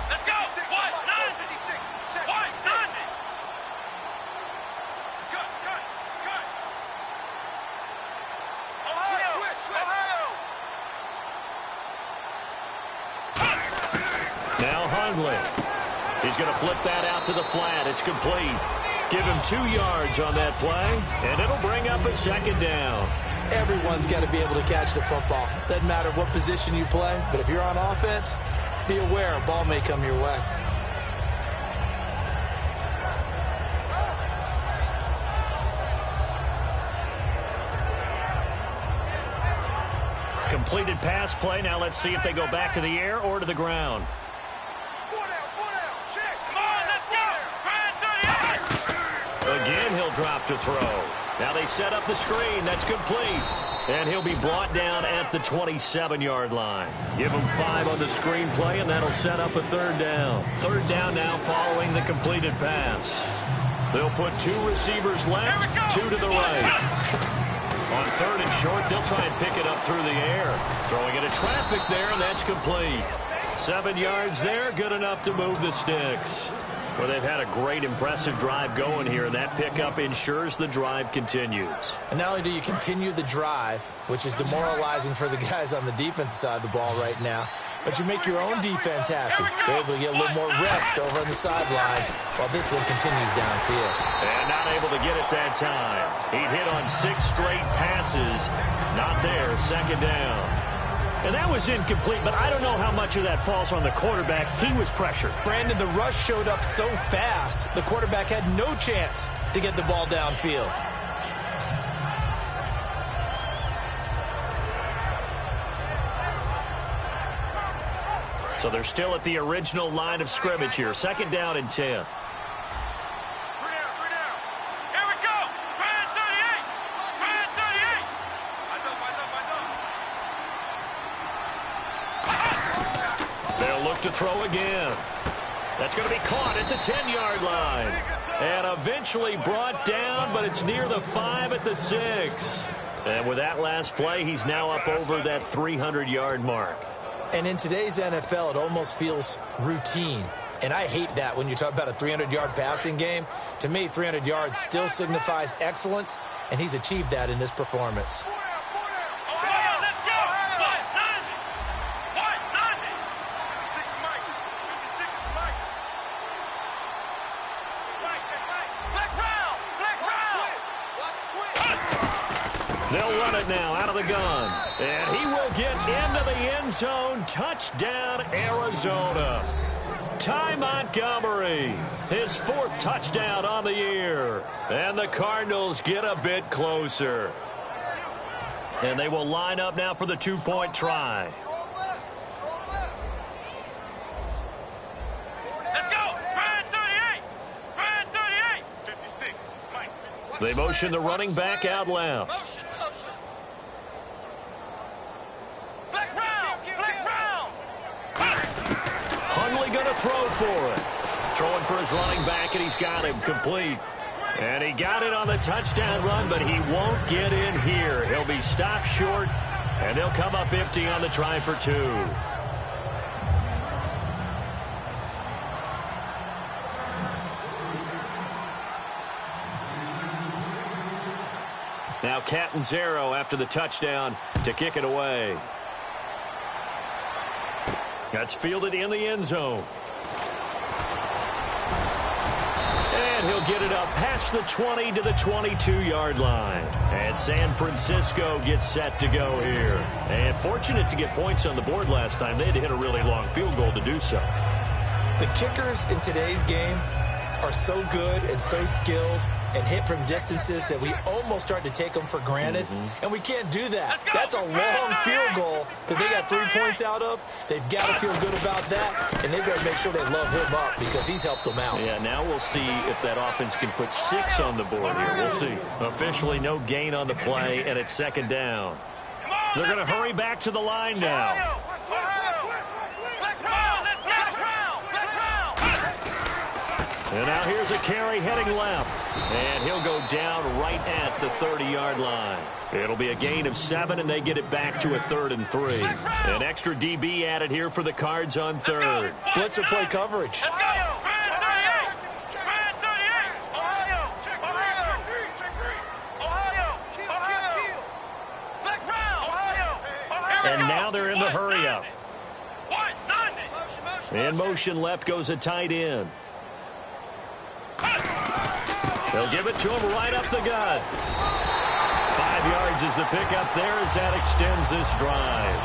Let's go. What? 96. What? 90. Cut. Ohio. Now Hundley. He's going to flip that out to the flat. It's complete. Give him 2 yards on that play, and it'll bring up a 2nd down. Everyone's got to be able to catch the football. Doesn't matter what position you play, but if you're on offense, be aware a ball may come your way. Completed pass play. Now let's see if they go back to the air or to the ground. 4 down. Check. Come on, let's go. Again, he'll drop to throw. Now they set up the screen. That's complete. And he'll be brought down at the 27-yard line. Give him 5 on the screen play, and that'll set up a 3rd down. 3rd down now following the completed pass. They'll put 2 receivers left, 2 to the right. On 3rd and short, they'll try and pick it up through the air. Throwing into traffic there, and that's complete. 7 yards there, good enough to move the sticks. Well, they've had a great, impressive drive going here, and that pickup ensures the drive continues. And not only do you continue the drive, which is demoralizing for the guys on the defensive side of the ball right now, but you make your own defense happy. They're able to get a little more rest over on the sidelines while this one continues downfield. And not able to get it that time. He'd hit on 6 straight passes. Not there, 2nd down. And that was incomplete, but I don't know how much of that falls on the quarterback. He was pressured. Brandon, the rush showed up so fast, the quarterback had no chance to get the ball downfield. So they're still at the original line of scrimmage here. 2nd down and 10. 3 down. Here we go. Brand 38. Brand 38. They'll look to throw again. That's going to be caught at the 10-yard line. And eventually brought down, but it's near the 5 at the 6. And with that last play, he's now up over that 300-yard mark. And in today's NFL, it almost feels routine. And I hate that when you talk about a 300-yard passing game. To me, 300 yards still signifies excellence, and he's achieved that in this performance. They'll run it now out of the gun. And he will get into the end zone. Touchdown, Arizona. Ty Montgomery, his 4th touchdown on the year. And the Cardinals get a bit closer. And they will line up now for the 2-point try. Let's go. Brand 38. Brand 38. 56. Mike. They motion the running back out left. Hundley going to throw for it. Throwing for his running back, and he's got him complete. And he got it on the touchdown run, but he won't get in here. He'll be stopped short And they'll come up empty on the try for 2. Now Catanzaro after the touchdown to kick it away. That's fielded in the end zone. And he'll get it up past the 20 to the 22-yard line. And San Francisco gets set to go here. And fortunate to get points on the board last time. They had to hit a really long field goal to do so. The kickers in today's game are so good and so skilled and hit from distances that we almost start to take them for granted. And we can't do that. That's a long field goal that they got 3 points out of. They've got to feel good about that, and they've got to make sure they love him up because he's helped them out. Yeah, now we'll see if that offense can put 6 on the board here. We'll see. Officially no gain on the play, and it's second down. They're going to hurry back to the line now. And now here's a carry heading left. And he'll go down right at the 30-yard line. It'll be a gain of 7, and they get it back to a 3rd and 3. An extra DB added here for the Cards on 3rd. Blitzer play coverage. And now they're in the hurry-up. In motion left goes a tight end. They'll give it to him right up the gut. 5 yards is the pickup there as that extends this drive.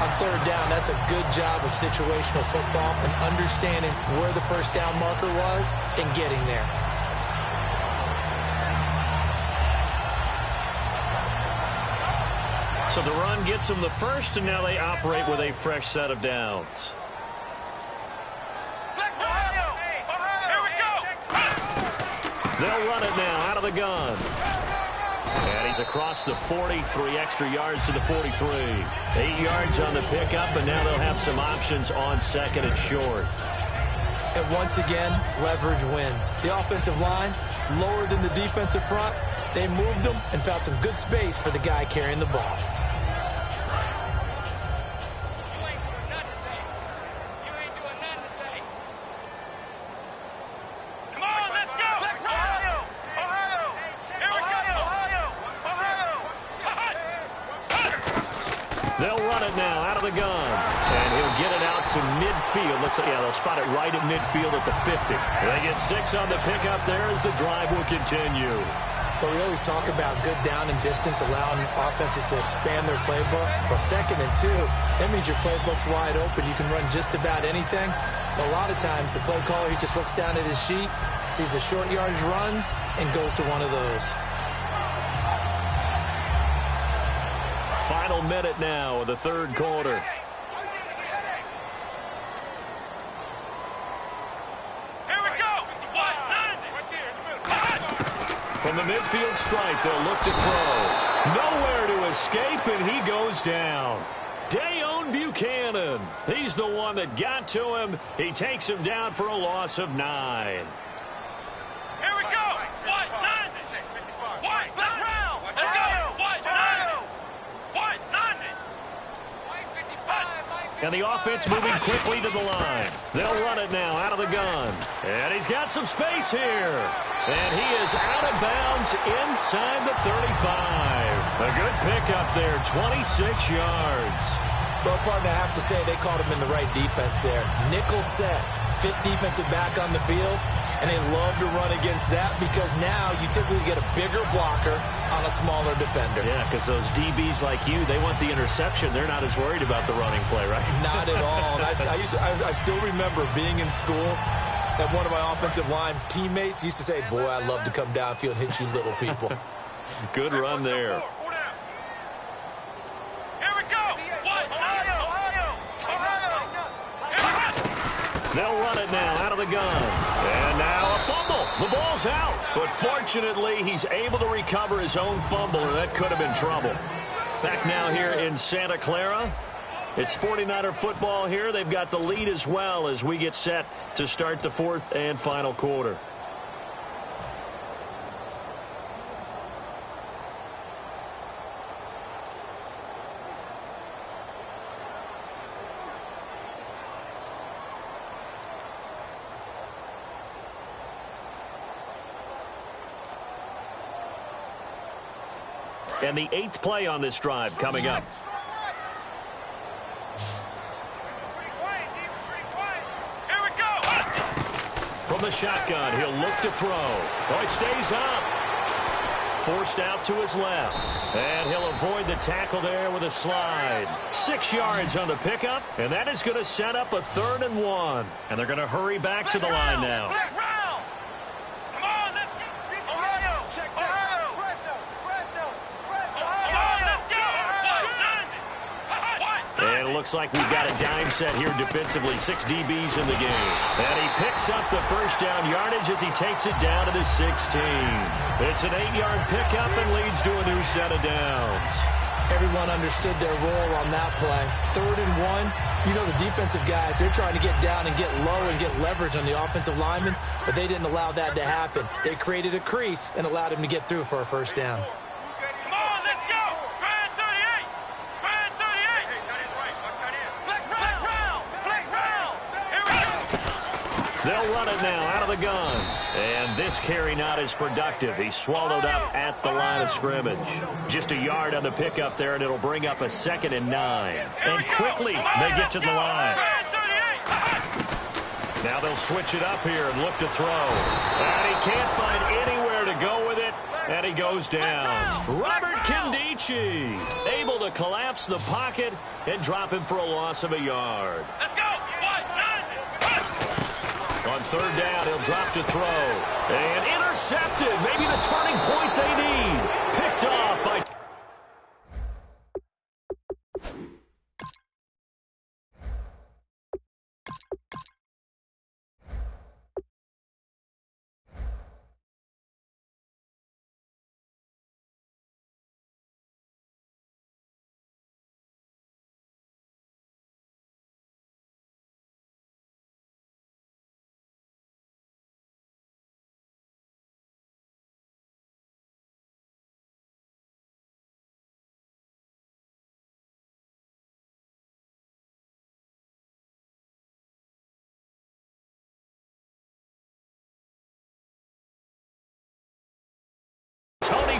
On 3rd down, that's a good job of situational football and understanding where the first down marker was and getting there. So the run gets them the first, and now they operate with a fresh set of downs. They'll run it now out of the gun. And he's across the 40, 3 extra yards to the 43. 8 yards on the pickup, and now they'll have some options on 2nd and short. And once again, leverage wins. The offensive line, lower than the defensive front. They moved them and found some good space for the guy carrying the ball. They'll run it now out of the gun. And he'll get it out to midfield. Looks like, yeah, they'll spot it right at midfield at the 50. They get 6 on the pickup there as the drive will continue. But we always talk about good down and distance, allowing offenses to expand their playbook. Well, 2nd and 2, that means your playbook's wide open. You can run just about anything. But a lot of times, the play caller, he just looks down at his sheet, sees the short yardage runs, and goes to one of those. Final minute now of the 3rd quarter. From the midfield stripe, they'll look to throw. Nowhere to escape, and he goes down. Dayon Buchanan. He's the one that got to him. He takes him down for a loss of 9. Here we go. White, 9. White, let's round. Let's go. White, 9. White, 9. And the offense moving quickly to the line. They'll run it now out of the gun. And he's got some space here. And he is out of bounds inside the 35. A good pickup there, 26 yards. Well, partner, I have to say they called him in the right defense there. Nickel set, 5th defensive back on the field, and they love to run against that because now you typically get a bigger blocker on a smaller defender. Yeah, because those DBs like you, they want the interception. They're not as worried about the running play, right? Not at all. I still remember being in school, and one of my offensive line teammates used to say, boy, I love to come downfield and hit you little people. Good run there. Here we go. White, Ohio. They'll run it now out of the gun. And now a fumble. The ball's out. But fortunately, he's able to recover his own fumble, or that could have been trouble. Back now here in Santa Clara. It's 49er football here. They've got the lead as well as we get set to start the 4th and final quarter. And the 8th play on this drive coming up. Here we go. From the shotgun, he'll look to throw. Oh, he stays up. Forced out to his left. And he'll avoid the tackle there with a slide. 6 yards on the pickup, and that is going to set up a 3rd and 1. And they're going to hurry back to the line now. Come on, let's go. Ohio. Ohio. And it looks like we've got a dime set here defensively. 6 DBs in the game. And he picks up the first down yardage as he takes it down to the 16. It's an 8-yard pickup and leads to a new set of downs. Everyone understood their role on that play. 3rd and 1. You know the defensive guys, they're trying to get down and get low and get leverage on the offensive lineman, but they didn't allow that to happen. They created a crease and allowed him to get through for a first down. Come on, let's go. Brand 38. Brand 38. Flex round. Flex round. Here we go. They'll run it now out of the gun. And this carry not as productive. He's swallowed up at the line of scrimmage. Just a yard on the pickup there, and it'll bring up a 2nd and 9. And quickly they get to the line. Now they'll switch it up here and look to throw. And he can't find anywhere to go with it. And he goes down. Robert Kindici able to collapse the pocket and drop him for a loss of a yard. Let's go. On 3rd down, he'll drop to throw. And intercepted. Maybe the turning point they need. Picked off by...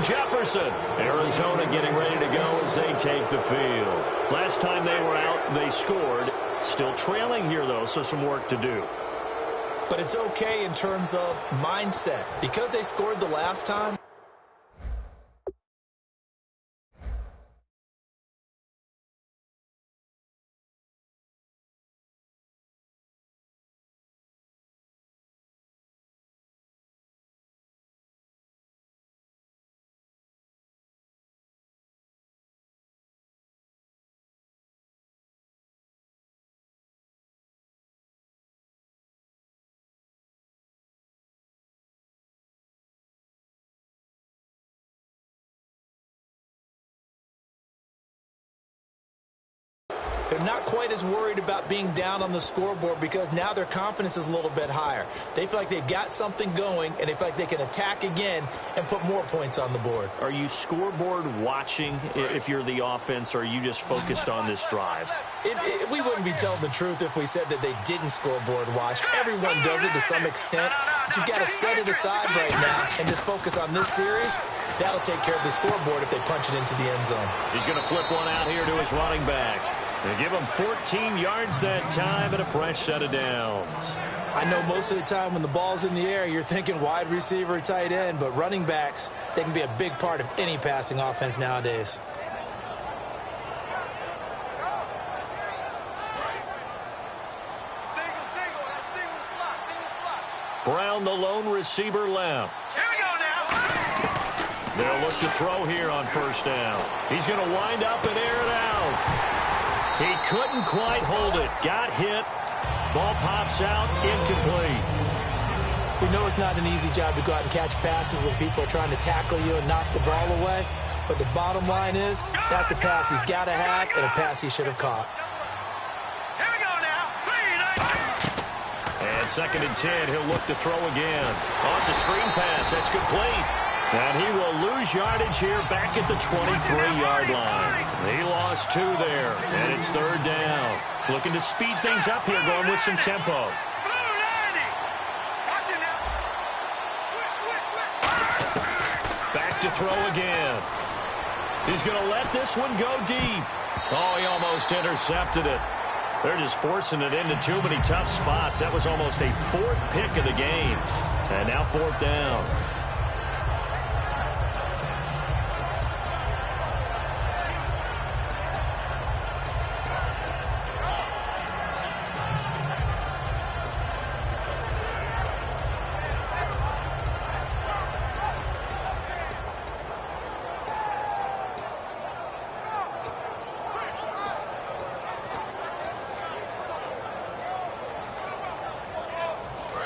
Jefferson. Arizona getting ready to go as they take the field. Last time they were out, they scored. Still trailing here, though, so some work to do. But it's okay in terms of mindset. Because they scored the last time, they're not quite as worried about being down on the scoreboard because now their confidence is a little bit higher. They feel like they've got something going, and they feel like they can attack again and put more points on the board. Are you scoreboard watching if you're the offense, or are you just focused on this drive? We wouldn't be telling the truth if we said that they didn't scoreboard watch. Everyone does it to some extent, but you've got to set it aside right now and just focus on this series. That'll take care of the scoreboard if they punch it into the end zone. He's going to flip one out here to his running back. They give him 14 yards that time and a fresh set of downs. I know most of the time when the ball's in the air, you're thinking wide receiver, tight end, but running backs, they can be a big part of any passing offense nowadays. Brown, the lone receiver, left. Here we go now. They'll look to throw here on 1st down. He's going to wind up and air it out. He couldn't quite hold it. Got hit. Ball pops out. Incomplete. We know it's not an easy job to go out and catch passes when people are trying to tackle you and knock the ball away. But the bottom line is, that's a pass he's got to have and a pass he should have caught. Here we go now. 3, 2nd and 10. He'll look to throw again. Oh, it's a screen pass. That's complete. And he will lose yardage here back at the 23-yard line. He lost 2 there, and it's 3rd down. Looking to speed things up here, going with some tempo. Back to throw again. He's going to let this one go deep. Oh, he almost intercepted it. They're just forcing it into too many tough spots. That was almost a fourth pick of the game. And now fourth down.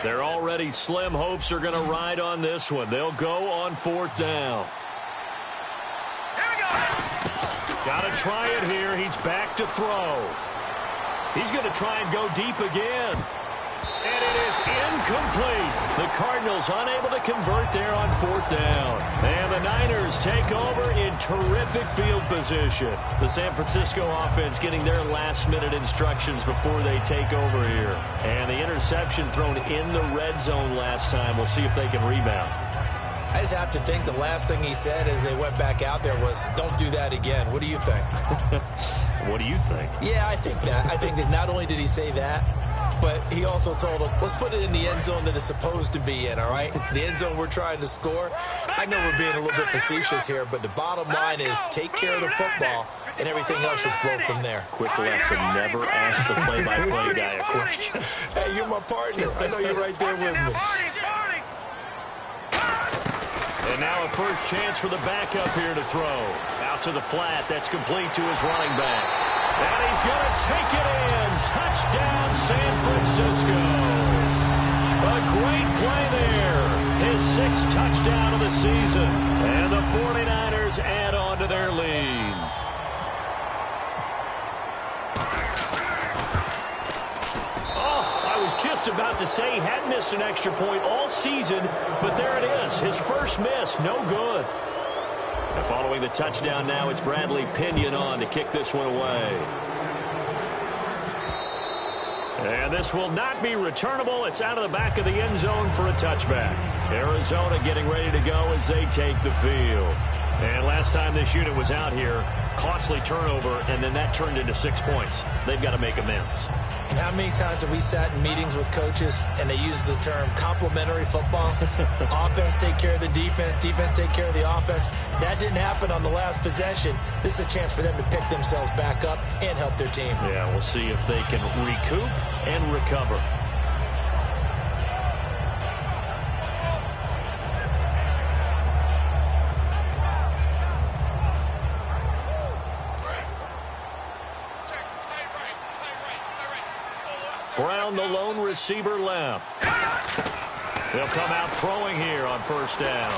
Their already slim hopes are going to ride on this one. They'll go on fourth down. Here we go. Got to try it here. He's back to throw. He's going to try and go deep again. And it is incomplete. The Cardinals unable to convert there on fourth down. And the Niners take over in terrific field position. The San Francisco offense getting their last-minute instructions before they take over here. And the interception thrown in the red zone last time. We'll see if they can rebound. I just have to think the last thing he said as they went back out there was, don't do that again. What do you think? What do you think? Yeah, I think that. I think that not only did he say that, but he also told him, let's put it in the end zone that it's supposed to be in, all right? The end zone we're trying to score. I know we're being a little bit facetious here, but the bottom line is take care of the football, and everything else should flow from there. Quick lesson, never ask the play-by-play guy a question. Hey, you're my partner. I know you're right there with me. And now a first chance for the backup here to throw. Out to the flat. That's complete to his running back. And he's going to take it in. Touchdown, San Francisco. A great play there. His sixth touchdown of the season. And the 49ers add on to their lead. Just about to say he hadn't missed an extra point all season, but there it is. His first miss, no good. And following the touchdown now, it's Bradley Pinion on to kick this one away. And this will not be returnable. It's out of the back of the end zone for a touchback. Arizona getting ready to go as they take the field. And last time this unit was out here, costly turnover, and then that turned into 6 points. They've got to make amends. And how many times have we sat in meetings with coaches and they use the term complementary football? Offense take care of the defense, defense take care of the offense. That didn't happen on the last possession. This is a chance for them to pick themselves back up and help their team. Yeah, we'll see if they can recoup and recover. Brown, the lone receiver, left. They'll come out throwing here on first down.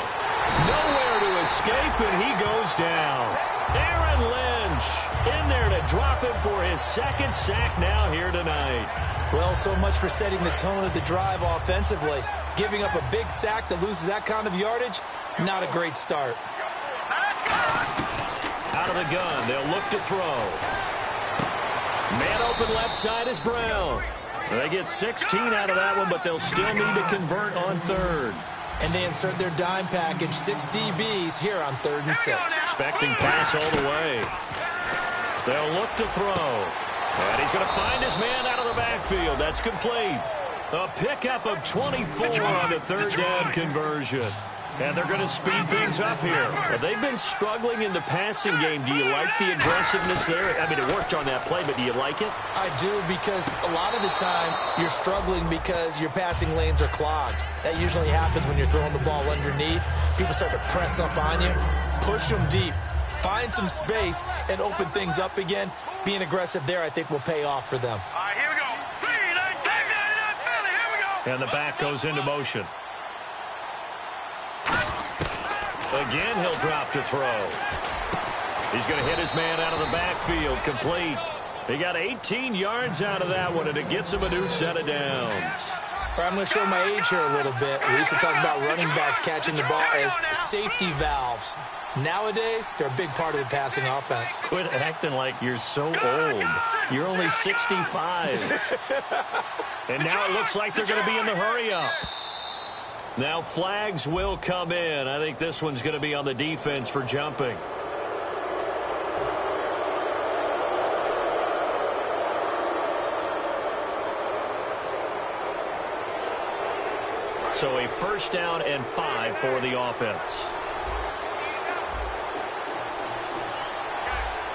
Nowhere to escape, and he goes down. Aaron Lynch in there to drop him for his second sack now here tonight. Well, so much for setting the tone of the drive offensively. Giving up a big sack that loses that kind of yardage, not a great start. Out of the gun, they'll look to throw. Man open left side is Brown. They get 16 out of that one, but they'll still need to convert on third. And they insert their dime package, 6 DBs here on 3rd and 6. Expecting pass all the way. They'll look to throw. And he's going to find his man out of the backfield. That's complete. A pickup of 24 on the third down conversion. And they're going to speed things up here. Well, they've been struggling in the passing game. Do you like the aggressiveness there? I mean, it worked on that play, but do you like it? I do, because a lot of the time you're struggling because your passing lanes are clogged. That usually happens when you're throwing the ball underneath. People start to press up on you. Push them deep. Find some space and open things up again. Being aggressive there, I think, will pay off for them. All right, here we go. Here we go. And the back goes into motion. Again, he'll drop to throw. He's going to hit his man out of the backfield. Complete. He got 18 yards out of that one, and it gets him a new set of downs. I'm going to show my age here a little bit. We used to talk about running backs catching the ball as safety valves. Nowadays, they're a big part of the passing offense. Quit acting like you're so old. You're only 65. And now it looks like they're going to be in the hurry-up. Now flags will come in. I think this one's going to be on the defense for jumping. So a 1st down and 5 for the offense.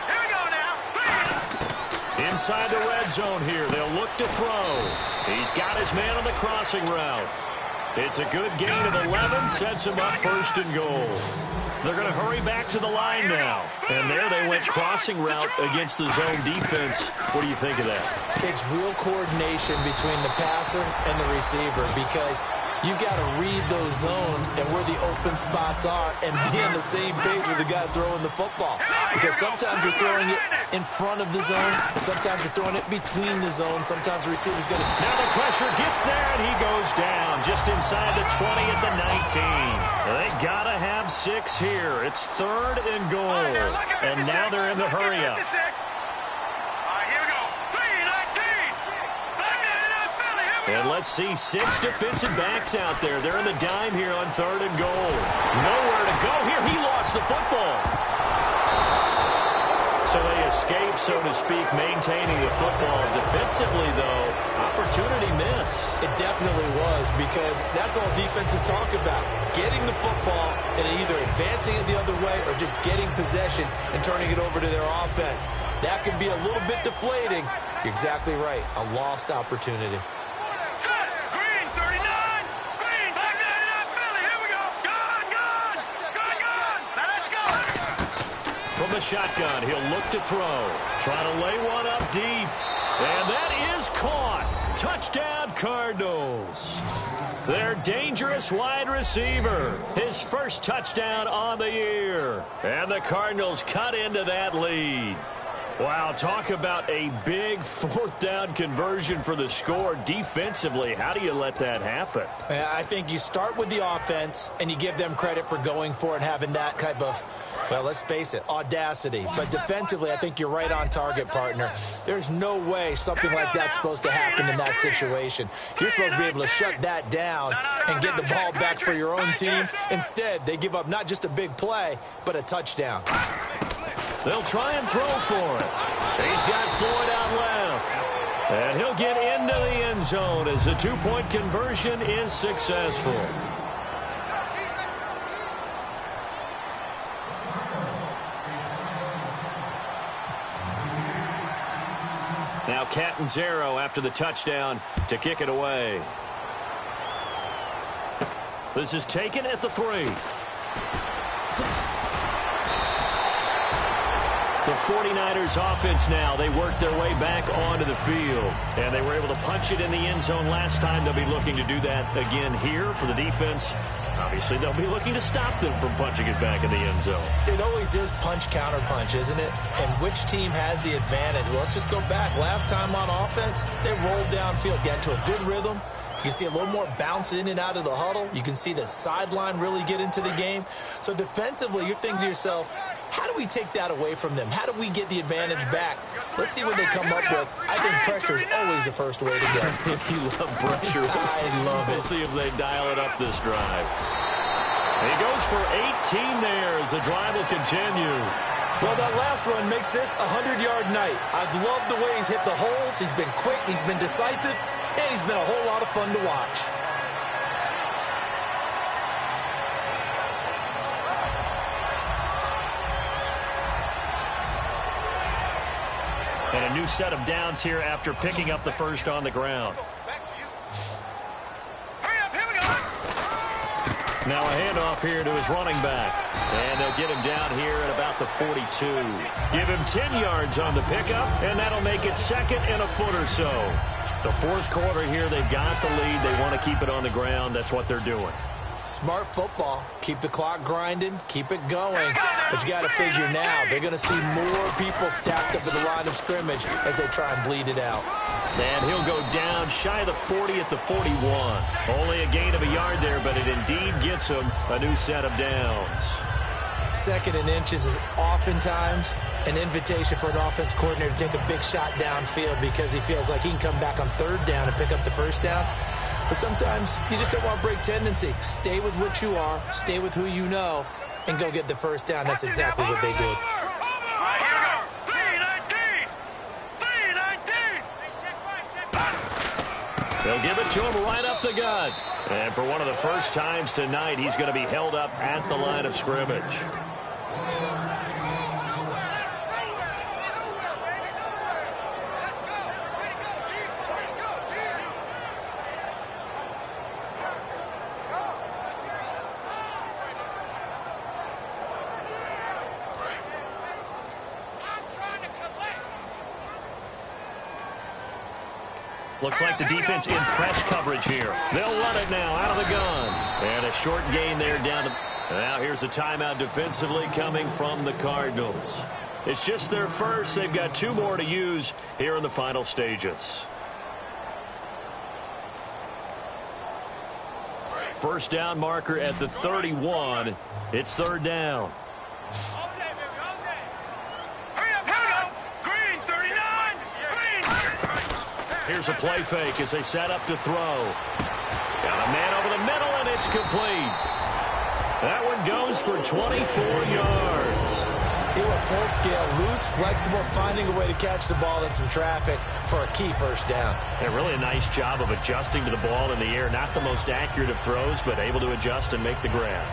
Here we go now. Inside the red zone here. They'll look to throw. He's got his man on the crossing route. It's a good gain of 11. Sets him up 1st and goal. They're going to hurry back to the line now. And there they went crossing route against the zone defense. What do you think of that? It takes real coordination between the passer and the receiver because you've got to read those zones and where the open spots are and be on the same page with the guy throwing the football. Because sometimes you're throwing it in front of the zone. Sometimes you're throwing it between the zones. Sometimes the receiver's going to... Now the pressure gets there, and he goes down just inside the 20 at the 19. They got to have 6 here. It's 3rd and goal. And now they're in the hurry-up. And let's see 6 defensive backs out there. They're in the dime here on 3rd and goal. Nowhere to go here. He lost the football. So they escape, so to speak, maintaining the football. Defensively, though, opportunity miss. It definitely was because that's all defenses talk about. Getting the football and either advancing it the other way or just getting possession and turning it over to their offense. That can be a little bit deflating. You're exactly right. A lost opportunity. From the shotgun, he'll look to throw. Trying to lay one up deep. And that is caught. Touchdown, Cardinals. Their dangerous wide receiver. His 1st touchdown on the year. And the Cardinals cut into that lead. Wow, talk about a big 4th down conversion for the score. Defensively, how do you let that happen? I think you start with the offense, and you give them credit for going for it, having that type of, well, let's face it, audacity. But defensively, I think you're right on target, partner. There's no way something like that's supposed to happen in that situation. You're supposed to be able to shut that down and get the ball back for your own team. Instead, they give up not just a big play, but a touchdown. They'll try and throw for it. He's got Floyd out left. And he'll get into the end zone as the 2-point conversion is successful. Now Catanzaro after the touchdown to kick it away. This is taken at the 3. The 49ers offense now, they worked their way back onto the field. And they were able to punch it in the end zone last time. They'll be looking to do that again here for the defense. Obviously, they'll be looking to stop them from punching it back in the end zone. It always is punch-counter-punch, isn't it? And which team has the advantage? Well, let's just go back. Last time on offense, they rolled downfield, got into a good rhythm. You can see a little more bounce in and out of the huddle. You can see the sideline really get into the game. So defensively, you're thinking to yourself, how do we take that away from them? How do we get the advantage back? Let's see what they come up with. I think pressure is always the first way to go. You love pressure. I love it. We'll see if they dial it up this drive. He goes for 18 there as the drive will continue. Well, that last run makes this a 100-yard night. I've loved the way he's hit the holes. He's been quick. He's been decisive. And he's been a whole lot of fun to watch. And a new set of downs here after picking up the 1st on the ground. Now a handoff here to his running back. And they'll get him down here at about the 42. Give him 10 yards on the pickup, and that'll make it 2nd and a foot or so. The 4th quarter here, they've got the lead. They want to keep it on the ground. That's what they're doing. Smart football. Keep the clock grinding. Keep it going. But you got to figure now, they're going to see more people stacked up at the line of scrimmage as they try and bleed it out. And he'll go down shy of the 40 at the 41. Only a gain of a yard there, but it indeed gets him a new set of downs. 2nd and inches is oftentimes an invitation for an offense coordinator to take a big shot downfield because he feels like he can come back on 3rd down and pick up the 1st down. But sometimes you just don't want to break tendency. Stay with what you are, stay with who you know, and go get the 1st down. That's exactly what they did. They'll give it to him right up the gut. And for one of the first times tonight, he's going to be held up at the line of scrimmage. Looks like the defense in press coverage here. They'll run it now out of the gun. And a short gain there down to... Now here's a timeout defensively coming from the Cardinals. It's just their first. They've got 2 more to use here in the final stages. First down marker at the 31. It's 3rd down. Here's a play fake as they set up to throw. Got a man over the middle, and it's complete. That one goes for 24 yards. He went full scale, loose, flexible, finding a way to catch the ball in some traffic for a key first down. Yeah, really a nice job of adjusting to the ball in the air. Not the most accurate of throws, but able to adjust and make the grab.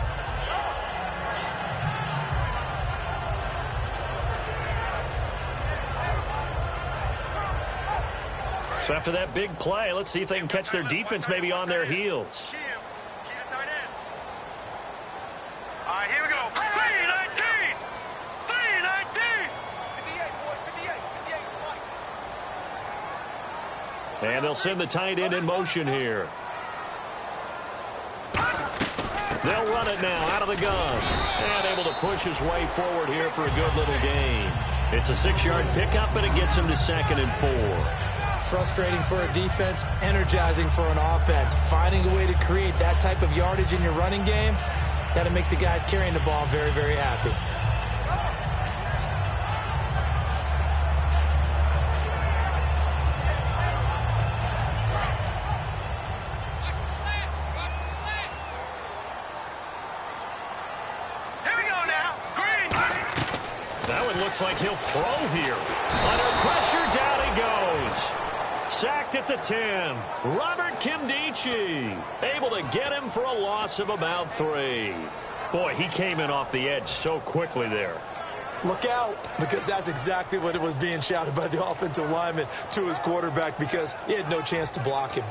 So after that big play, let's see if they can catch their defense maybe on their heels. All right, here we go. 3-19. 3-19. And they'll send the tight end in motion here. They'll run it now out of the gun. And able to push his way forward here for a good little gain. It's a 6-yard pickup, and it gets him to 2nd and 4. Frustrating for a defense, energizing for an offense. Finding a way to create that type of yardage in your running game, that'll make the guys carrying the ball very, very happy. Here we go now. Green. That one looks like he'll throw here. Under pressure, down he goes. Sacked at the 10. Robert Kimdichie able to get him for a loss of about 3. Boy, he came in off the edge so quickly there. Look out, because that's exactly what it was being shouted by the offensive lineman to his quarterback, because he had no chance to block him.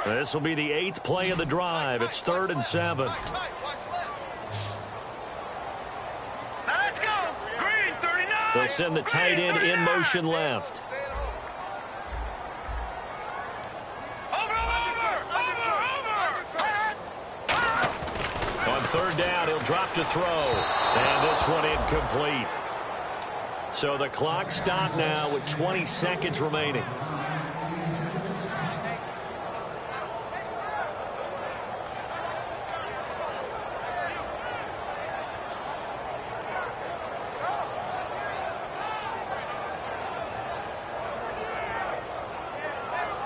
This will be the 8th play of the drive. It's 3rd and 7. Now let's go. Green, 39. They'll send the tight end in motion left. Over. On 3rd down, he'll drop to throw. And this one incomplete. So the clock stopped now with 20 seconds remaining.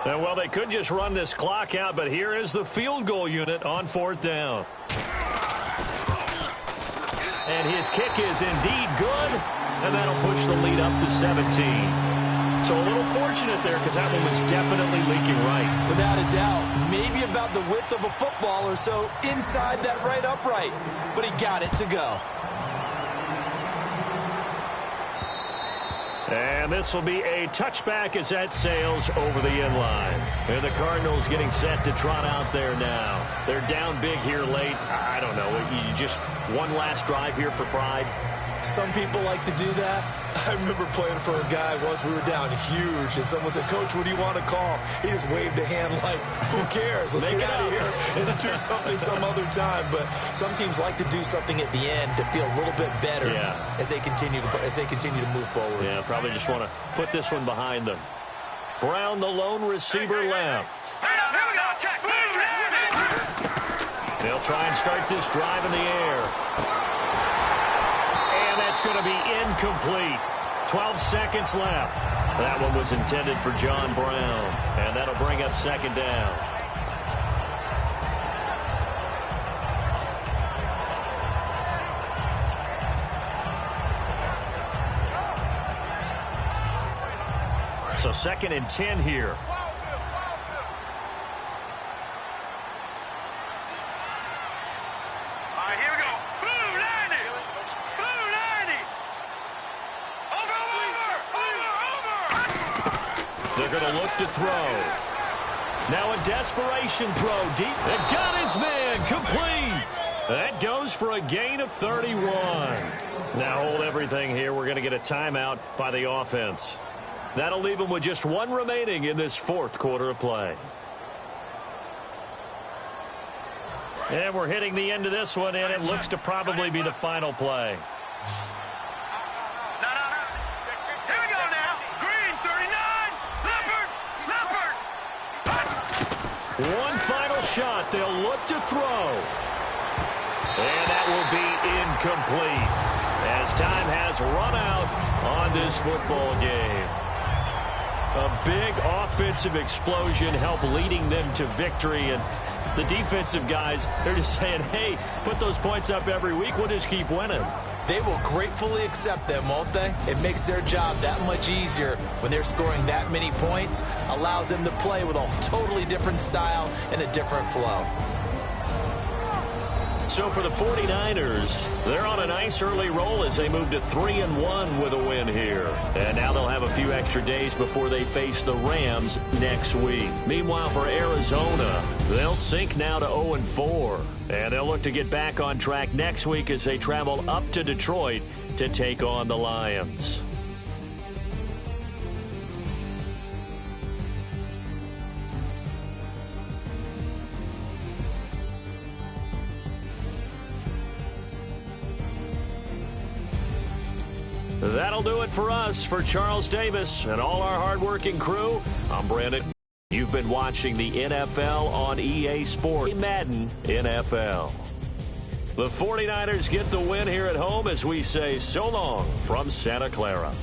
And well, they could just run this clock out, but here is the field goal unit on 4th down. And his kick is indeed good, and that'll push the lead up to 17. So a little fortunate there, because that one was definitely leaking right. Without a doubt, maybe about the width of a football or so inside that right upright, but he got it to go. And this will be a touchback as that sails over the end line. And the Cardinals getting set to trot out there now. They're down big here late. I don't know. You just one last drive here for pride. Some people like to do that. I remember playing for a guy once. We were down huge, and someone said, "Coach, what do you want to call?" He just waved a hand like, "Who cares? Let's get out of here and do something some other time." But some teams like to do something at the end to feel a little bit better as they continue to move forward. Yeah, probably just want to put this one behind them. Brown, the lone receiver, left. They'll try and start this drive in the air. And And that's going to be incomplete. 12 seconds left. That one was intended for John Brown. And that'll bring up second down. So 2nd and 10 here. They're going to look to throw. Now a desperation throw deep. And got his man complete. That goes for a gain of 31. Now hold everything here. We're going to get a timeout by the offense. That'll leave them with just one remaining in this 4th quarter of play. And we're hitting the end of this one, and it looks to probably be the final play. One final shot. They'll look to throw. And that will be incomplete as time has run out on this football game. A big offensive explosion helped leading them to victory. And the defensive guys, they're just saying, hey, put those points up every week. We'll just keep winning. They will gratefully accept them, won't they? It makes their job that much easier when they're scoring that many points. Allows them to play with a totally different style and a different flow. So for the 49ers, they're on a nice early roll as they move to 3-1 with a win here. And now they'll have a few extra days before they face the Rams next week. Meanwhile, for Arizona, they'll sink now to 0-4. And they'll look to get back on track next week as they travel up to Detroit to take on the Lions. That'll do it for us. For Charles Davis and all our hardworking crew, I'm Brandon. You've been watching the NFL on EA Sports Madden NFL. The 49ers get the win here at home as we say so long from Santa Clara.